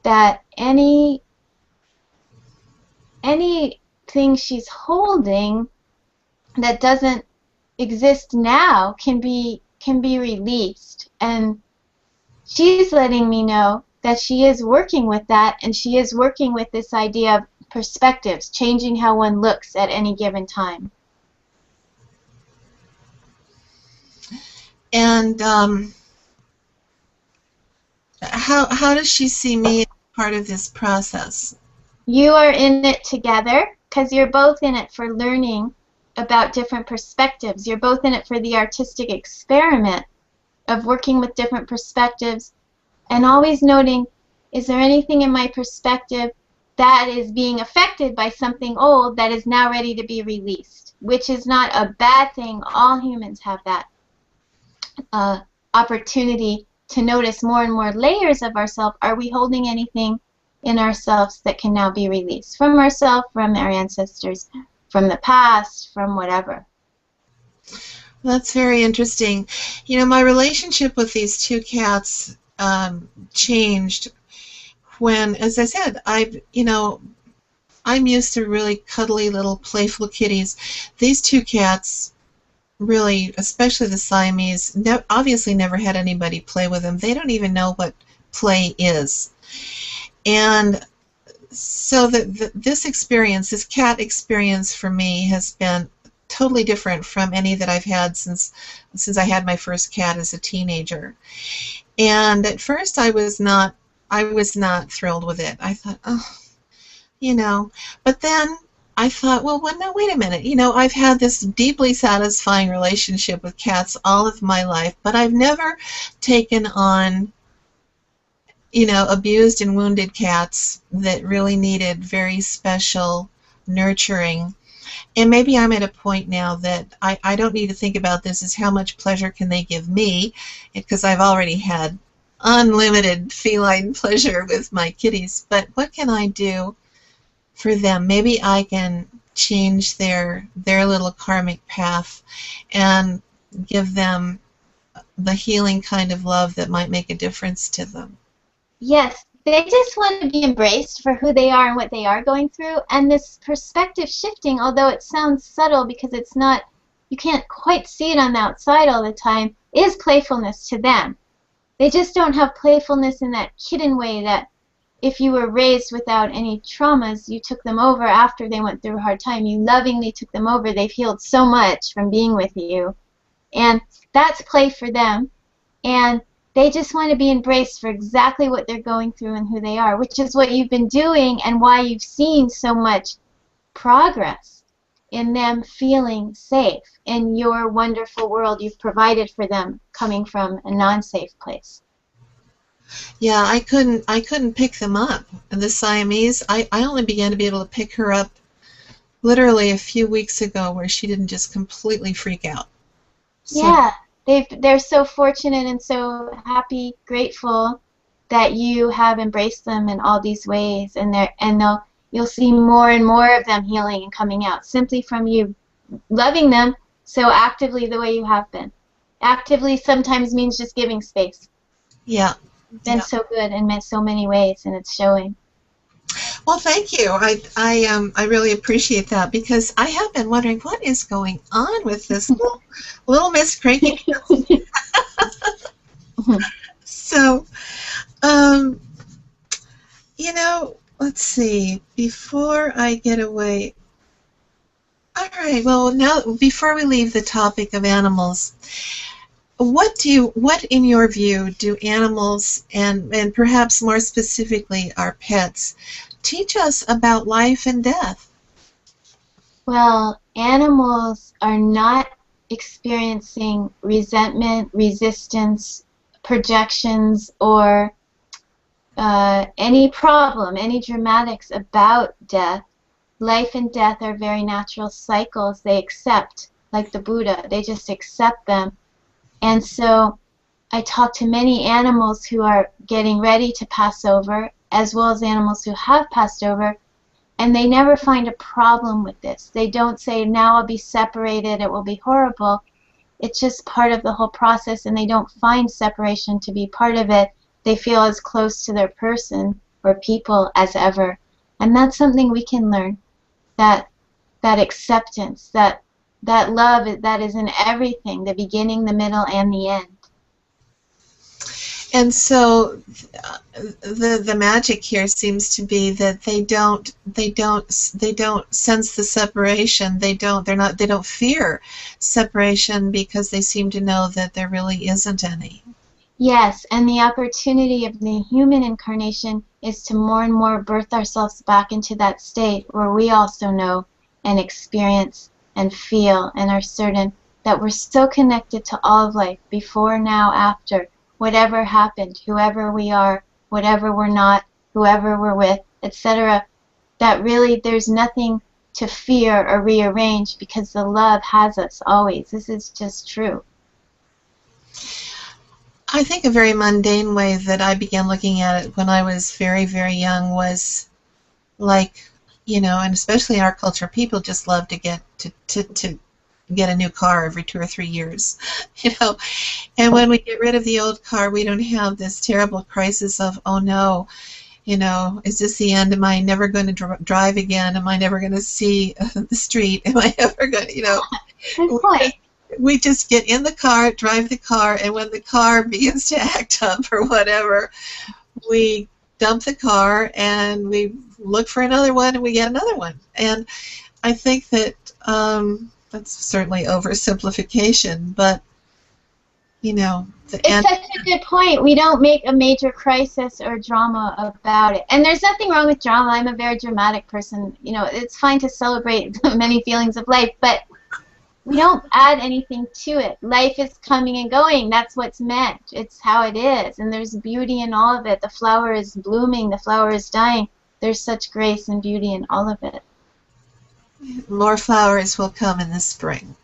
that anything she's holding that doesn't exist now can be released, and she's letting me know that she is working with that, and she is working with this idea of perspectives, changing how one looks at any given time.
And How does she see me as part of this process?
You are in it together because you're both in it for learning about different perspectives. You're both in it for the artistic experiment of working with different perspectives and always noting, is there anything in my perspective that is being affected by something old that is now ready to be released, which is not a bad thing. All humans have that opportunity to notice more and more layers of ourselves. Are we holding anything in ourselves that can now be released from ourselves, from our ancestors, from the past, from whatever?
That's very interesting. You know, my relationship with these two cats changed when, as I said, I'm used to really cuddly little playful kitties. These two cats really, especially the Siamese, obviously never had anybody play with them. They don't even know what play is. And so this experience, this cat experience for me has been totally different from any that I've had since I had my first cat as a teenager. And at first I was not thrilled with it. I thought, oh, but then I thought, well, no, wait a minute. I've had this deeply satisfying relationship with cats all of my life, but I've never taken on, abused and wounded cats that really needed very special nurturing. And maybe I'm at a point now that I don't need to think about this as how much pleasure can they give me, because I've already had unlimited feline pleasure with my kitties, but what can I do for them? Maybe I can change their little karmic path and give them the healing kind of love that might make a difference to them.
Yes, they just want to be embraced for who they are and what they are going through. And this perspective shifting, although it sounds subtle because it's not, you can't quite see it on the outside all the time, is playfulness to them. They just don't have playfulness in that kitten way that if you were raised without any traumas, you took them over after they went through a hard time. You lovingly took them over. They've healed so much from being with you. And that's play for them. And they just want to be embraced for exactly what they're going through and who they are, which is what you've been doing and why you've seen so much progress in them feeling safe in your wonderful world you've provided for them coming from a non-safe place.
Yeah, I couldn't pick them up. And the Siamese, I only began to be able to pick her up literally a few weeks ago, where she didn't just completely freak out. So,
Yeah, they're so fortunate and so happy, grateful that you have embraced them in all these ways, and you'll see more and more of them healing and coming out simply from you loving them so actively the way you have been. Actively sometimes means just giving space.
yeah.
Been
Yeah.
so good in so many ways, and it's showing.
Well, thank you. I really appreciate that, because I have been wondering what is going on with this little Miss Cranky. So, um, let's see. Before I get away, all right. Well, now before we leave the topic of animals, what in your view, do animals, and perhaps more specifically our pets, teach us about life and death?
Well, animals are not experiencing resentment, resistance, projections, or any problem, any dramatics about death. Life and death are very natural cycles. They accept, like the Buddha, they just accept them. And so I talk to many animals who are getting ready to pass over, as well as animals who have passed over, and they never find a problem with this. They don't say, now I'll be separated, it will be horrible. It's just part of the whole process, and they don't find separation to be part of it. They feel as close to their person or people as ever. And that's something we can learn, that acceptance, that love that is in everything, the beginning, the middle, and the end.
And so the magic here seems to be that they don't sense the separation. They don't fear separation, because they seem to know that there really isn't any.
Yes, and the opportunity of the human incarnation is to more and more birth ourselves back into that state where we also know and experience and feel and are certain that we're so connected to all of life, before, now, after, whatever happened, whoever we are, whatever we're not, whoever we're with, etc., that really there's nothing to fear or rearrange because the love has us always. This is just true.
I think a very mundane way that I began looking at it when I was very, very young was like, and especially in our culture, people just love to get a new car every 2 or 3 years, you know. And when we get rid of the old car, we don't have this terrible crisis of, oh no, is this the end? Am I never going to drive again? Am I never going to see the street? Am I ever going to,
Good point.
we just get in the car, drive the car, and when the car begins to act up or whatever, we dump the car and we look for another one and we get another one. And I think that that's certainly oversimplification, but
it's such a good point. We don't make a major crisis or drama about it. And there's nothing wrong with drama. I'm a very dramatic person. It's fine to celebrate the many feelings of life, but we don't add anything to it. Life is coming and going. That's what's meant. It's how it is. And there's beauty in all of it. The flower is blooming. The flower is dying. There's such grace and beauty in all of it.
More flowers will come in the spring.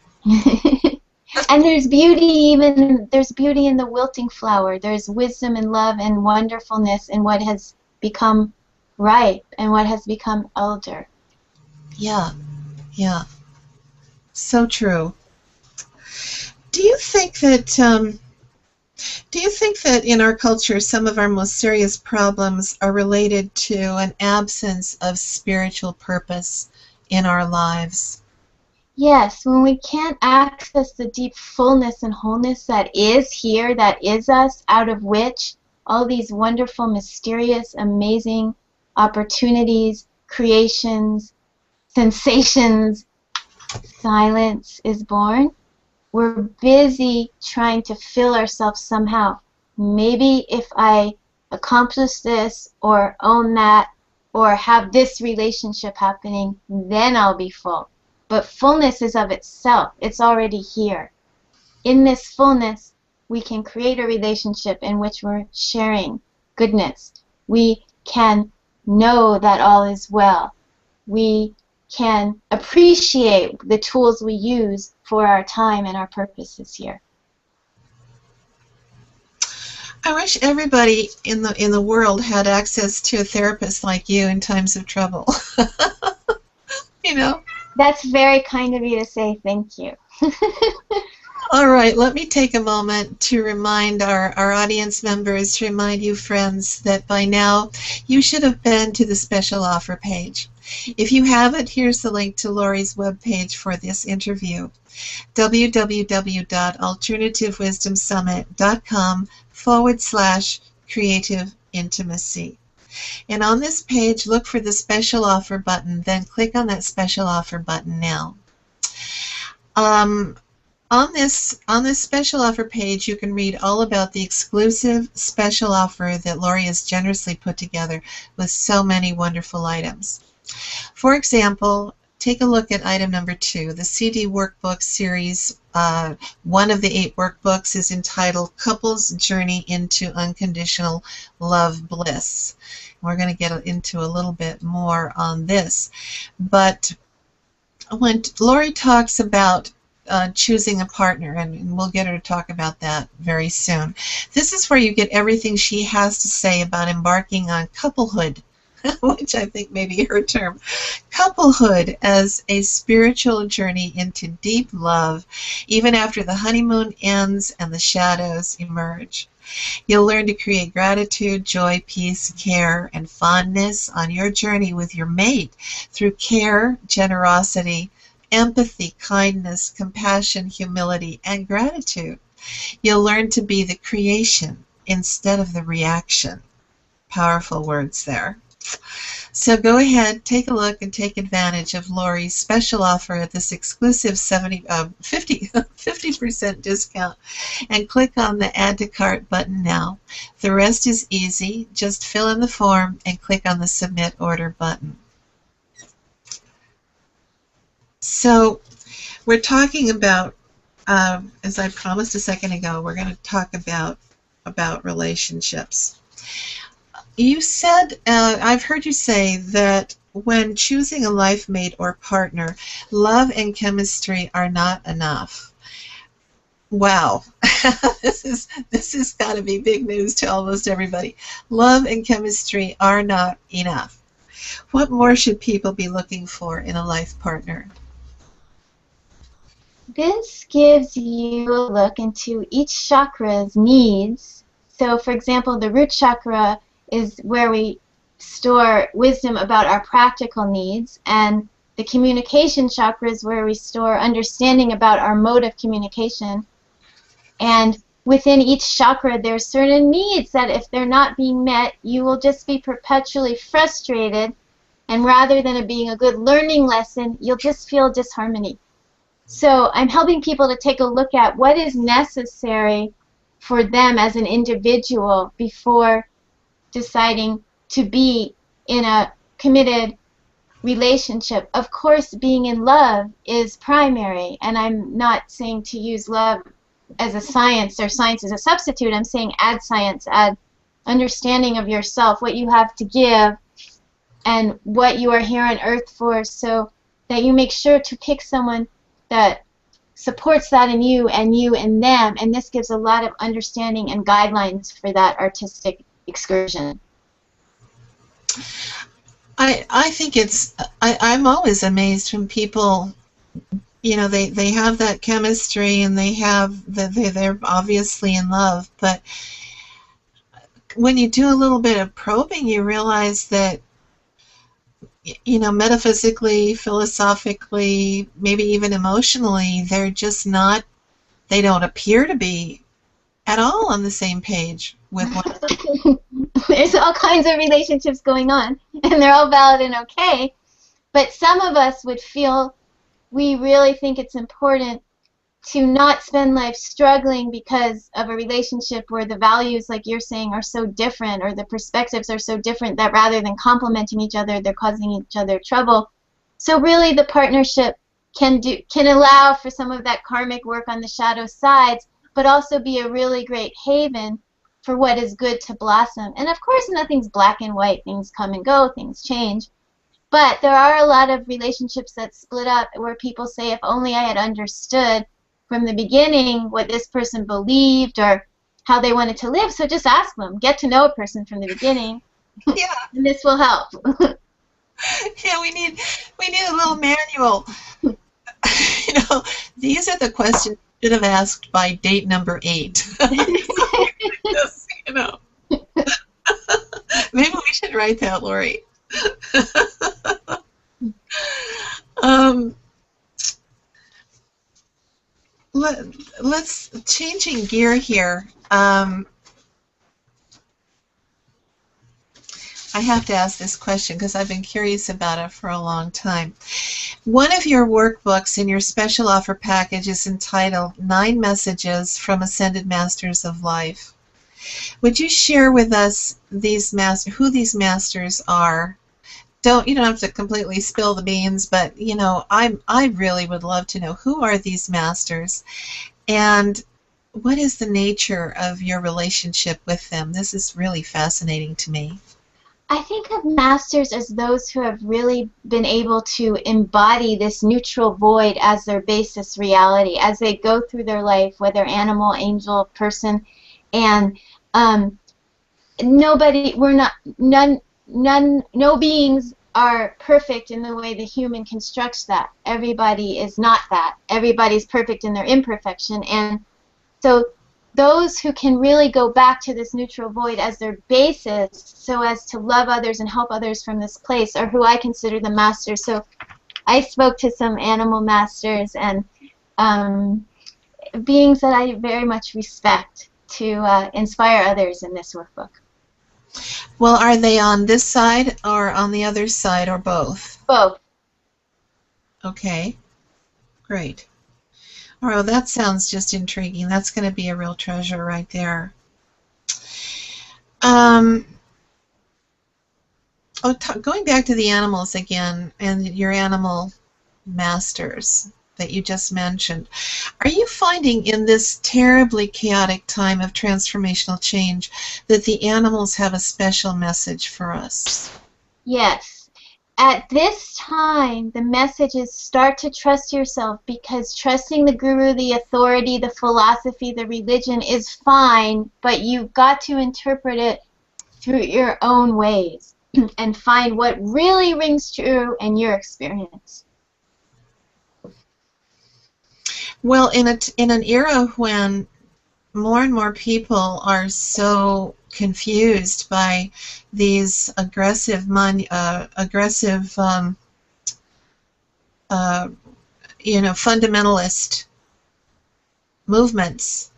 And there's beauty there's beauty in the wilting flower. There's wisdom and love and wonderfulness in what has become ripe and what has become elder.
Yeah. So true. Do you think that in our culture some of our most serious problems are related to an absence of spiritual purpose in our lives?
Yes, when we can't access the deep fullness and wholeness that is here, that is us, out of which all these wonderful, mysterious, amazing opportunities, creations, sensations, silence is born. We're busy trying to fill ourselves somehow. Maybe if I accomplish this or own that or have this relationship happening, then I'll be full. But fullness is of itself. It's already here. In this fullness, we can create a relationship in which we're sharing goodness. We can know that all is well. We can appreciate the tools we use for our time and our purposes here.
I wish everybody in the world had access to a therapist like you in times of trouble.
That's very kind of you to say. Thank you.
All right, let me take a moment to remind our audience members, to remind you friends, that by now you should have been to the special offer page. If you haven't, here's the link to Laurie's webpage for this interview, www.alternativewisdomsummit.com/creative intimacy. And on this page, look for the special offer button, then click on that special offer button now. On this special offer page, you can read all about the exclusive special offer that Laurie has generously put together with so many wonderful items. For example, take a look at item number 2, the CD workbook series. One of the 8 workbooks is entitled Couple's Journey into Unconditional Love Bliss. We're going to get into a little bit more on this. But when Laurie talks about choosing a partner, and we'll get her to talk about that very soon, this is where you get everything she has to say about embarking on couplehood, which I think may be her term, couplehood as a spiritual journey into deep love, even after the honeymoon ends and the shadows emerge. You'll learn to create gratitude, joy, peace, care, and fondness on your journey with your mate through care, generosity, empathy, kindness, compassion, humility, and gratitude. You'll learn to be the creation instead of the reaction. Powerful words there. So go ahead, take a look, and take advantage of Laurie's special offer at this exclusive 50% discount, and click on the Add to Cart button now. The rest is easy. Just fill in the form and click on the Submit Order button. So we're talking about, as I promised a second ago, we're going to talk about relationships. You said, I've heard you say that when choosing a life mate or partner, love and chemistry are not enough. Wow, this has got to be big news to almost everybody. Love and chemistry are not enough. What more should people be looking for in a life partner?
This gives you a look into each chakra's needs. So, for example, the root chakra is where we store wisdom about our practical needs, and the communication chakra is where we store understanding about our mode of communication. And within each chakra, there are certain needs that if they're not being met, you will just be perpetually frustrated, and rather than it being a good learning lesson, you'll just feel disharmony. So I'm helping people to take a look at what is necessary for them as an individual before deciding to be in a committed relationship. Of course, being in love is primary, and I'm not saying to use love as a science or science as a substitute. I'm saying add science, add understanding of yourself, what you have to give, and what you are here on earth for, so that you make sure to pick someone that supports that in you and them, and this gives a lot of understanding and guidelines for that artistic excursion.
I think I'm always amazed when people, you know, they have that chemistry and they're obviously in love, but when you do a little bit of probing, you realize that, you know, metaphysically, philosophically, maybe even emotionally, they're just not, they don't appear to be at all on the same page with one another.
There's all kinds of relationships going on, and they're all valid and okay, but some of us would feel we really think it's important to not spend life struggling because of a relationship where the values, like you're saying, are so different, or the perspectives are so different, that rather than complementing each other, they're causing each other trouble. So really the partnership can allow for some of that karmic work on the shadow sides, but also be a really great haven for what is good to blossom. And of course nothing's black and white. Things come and go, things change. But there are a lot of relationships that split up where people say, if only I had understood from the beginning what this person believed or how they wanted to live. So just ask them. Get to know a person from the beginning.
Yeah.
And this will help.
Yeah, we need a little manual. You know, these are the questions you should have asked by date number 8. Yes, you know. Maybe we should write that, Laurie. Let's changing gear here. I have to ask this question because I've been curious about it for a long time. One of your workbooks in your special offer package is entitled 9 Messages from Ascended Masters of Life. Would you share with us who these masters are? You don't have to completely spill the beans, but you know, I really would love to know, who are these masters, and what is the nature of your relationship with them? This is really fascinating to me.
I think of masters as those who have really been able to embody this neutral void as their basis reality as they go through their life, whether animal, angel, person, and no beings are perfect in the way the human constructs that. Everybody is not that. Everybody's perfect in their imperfection, and so those who can really go back to this neutral void as their basis so as to love others and help others from this place are who I consider the masters. So I spoke to some animal masters and beings that I very much respect to inspire others in this workbook.
Well, are they on this side or on the other side or both?
Both.
Okay, great. Oh, well, that sounds just intriguing. That's going to be a real treasure right there. Um, going back to the animals again and your animal masters that you just mentioned, are you finding in this terribly chaotic time of transformational change that the animals have a special message for us?
Yes. At this time, the message is start to trust yourself, because trusting the guru, the authority, the philosophy, the religion is fine, but you've got to interpret it through your own ways and find what really rings true in your experience.
Well, in an era when more and more people are so confused by these fundamentalist movements,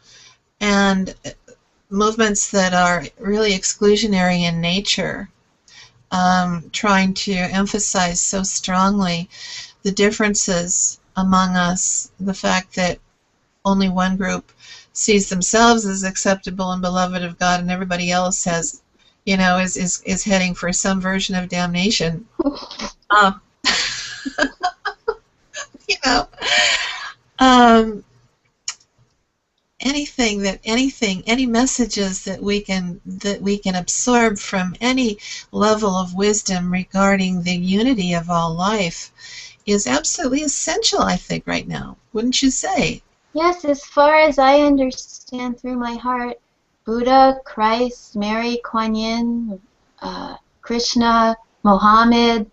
and movements that are really exclusionary in nature, trying to emphasize so strongly the differences among us, the fact that only one group sees themselves as acceptable and beloved of God, and everybody else has, is heading for some version of damnation. Um, you know, um, any messages that we can absorb from any level of wisdom regarding the unity of all life is absolutely essential, I think, right now. Wouldn't you say?
Yes, as far as I understand through my heart, Buddha, Christ, Mary, Kuan Yin, Krishna, Mohammed,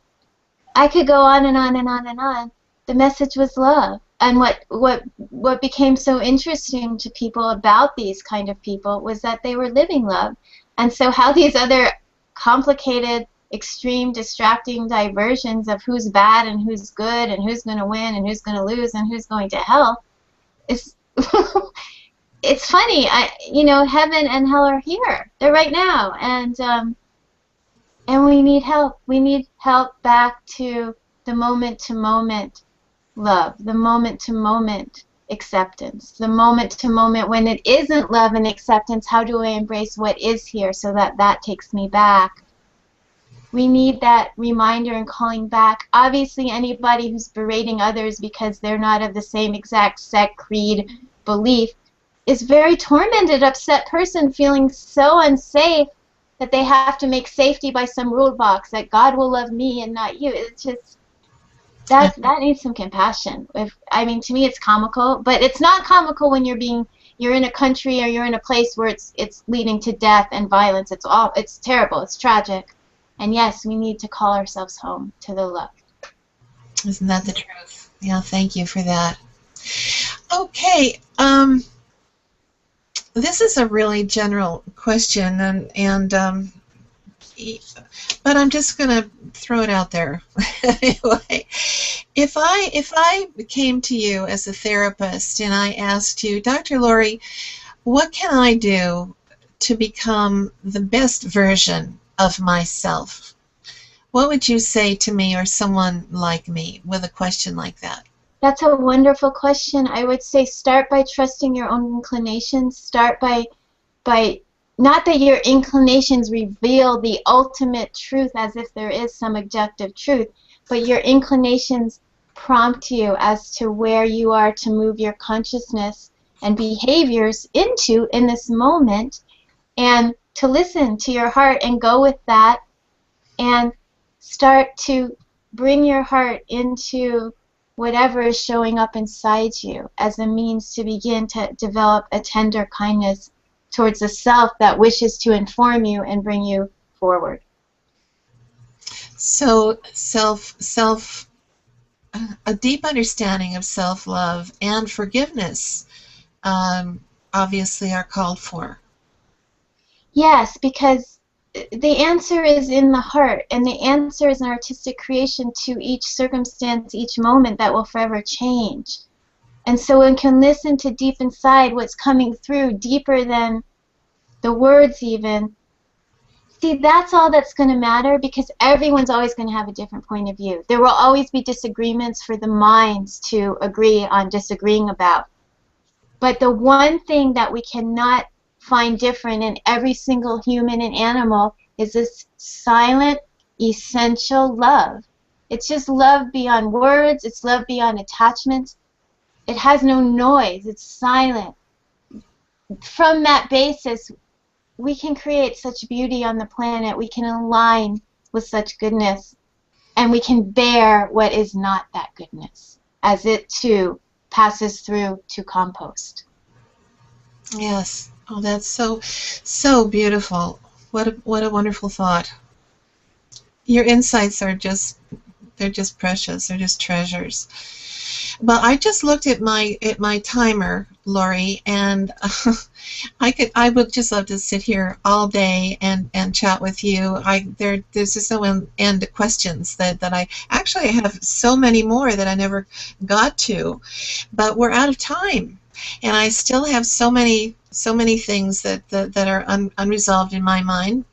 I could go on and on and on and on. The message was love. And what became so interesting to people about these kind of people was that they were living love. And so how these other complicated, extreme, distracting diversions of who's bad and who's good and who's going to win and who's going to lose and who's going to hell, it's it's funny. Heaven and hell are here. They're right now, and we need help. We need help back to the moment-to-moment love, the moment-to-moment acceptance, the moment-to-moment when it isn't love and acceptance. How do I embrace what is here so that takes me back? We need that reminder and calling back. Obviously, anybody who's berating others because they're not of the same exact sect, creed, belief is a very tormented, upset person feeling so unsafe that they have to make safety by some rule box that God will love me and not you. It's just that needs some compassion. To me, it's comical, but it's not comical when you're in a country or you're in a place where it's leading to death and violence. It's terrible. It's tragic. And yes, we need to call ourselves home to the love.
Isn't that the truth? Yeah, thank you for that. Okay, this is a really general question, but I'm just going to throw it out there. Anyway, if I came to you as a therapist and I asked you, Dr. Laurie, what can I do to become the best version of myself? What would you say to me or someone like me with a question like that?
That's a wonderful question. I would say start by trusting your own inclinations. Start by not that your inclinations reveal the ultimate truth as if there is some objective truth, but your inclinations prompt you as to where you are to move your consciousness and behaviors into in this moment, and to listen to your heart and go with that, and start to bring your heart into whatever is showing up inside you as a means to begin to develop a tender kindness towards the self that wishes to inform you and bring you forward.
So a deep understanding of self-love and forgiveness obviously are called for.
Yes, because the answer is in the heart, and the answer is an artistic creation to each circumstance, each moment that will forever change. And so one can listen to deep inside what's coming through, deeper than the words even, See, that's all that's going to matter, because everyone's always going to have a different point of view. There will always be disagreements for the minds to agree on disagreeing about. But the one thing that we cannot find different in every single human and animal is this silent, essential love. It's just love beyond words. It's love beyond attachments. It has no noise. It's silent. From that basis, we can create such beauty on the planet. We can align with such goodness. And we can bear what is not that goodness, as it too passes through to compost.
Yes. Oh, that's so beautiful. What a wonderful thought. Your insights are they're just precious. They're just treasures. But I just looked at my timer, Laurie, and I would just love to sit here all day and chat with you. There's just no end to questions that I actually have so many more that I never got to, but we're out of time, and I still have so many things that are unresolved in my mind,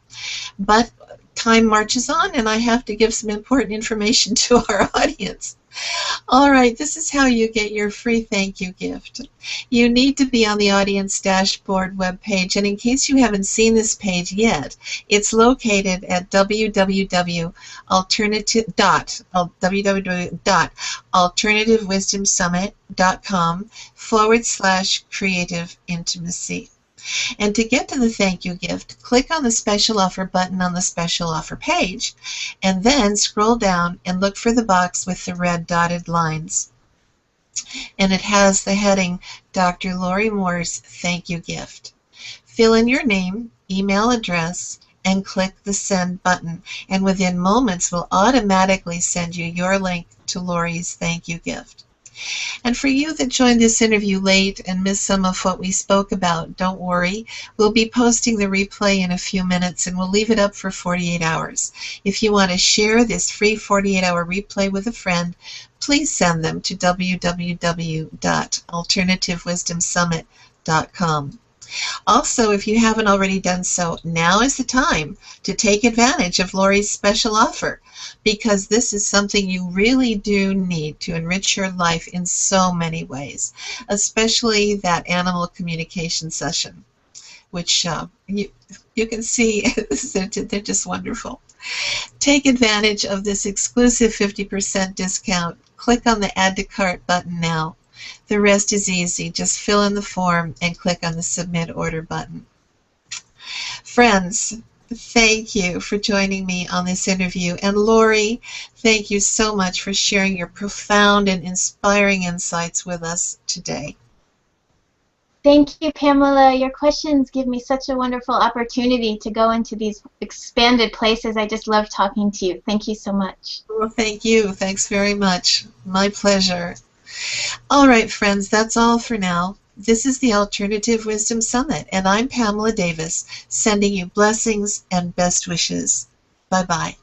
but time marches on, and I have to give some important information to our audience. All right, this is how you get your free thank you gift. You need to be on the audience dashboard webpage, and in case you haven't seen this page yet, it's located at www.alternativewisdomsummit.com/creative intimacy. And to get to the thank you gift, click on the special offer button on the special offer page, and then scroll down and look for the box with the red dotted lines. And it has the heading, Dr. Laurie Moore's Thank You Gift. Fill in your name, email address, and click the send button, and within moments will automatically send you your link to Laurie's Thank You Gift. And for you that joined this interview late and missed some of what we spoke about, don't worry. We'll be posting the replay in a few minutes, and we'll leave it up for 48 hours. If you want to share this free 48-hour replay with a friend, please send them to www.alternativewisdomsummit.com. Also, if you haven't already done so, now is the time to take advantage of Laurie's special offer, because this is something you really do need to enrich your life in so many ways, especially that animal communication session, which you can see they're just wonderful. Take advantage of this exclusive 50% discount. Click on the Add to Cart button now. The rest is easy. Just fill in the form and click on the Submit Order button. Friends, thank you for joining me on this interview. And Laurie, thank you so much for sharing your profound and inspiring insights with us today.
Thank you, Pamela. Your questions give me such a wonderful opportunity to go into these expanded places. I just love talking to you. Thank you so much.
Well, thank you. Thanks very much. My pleasure. All right, friends, that's all for now. This is the Alternative Wisdom Summit, and I'm Pamela Davis, sending you blessings and best wishes. Bye-bye.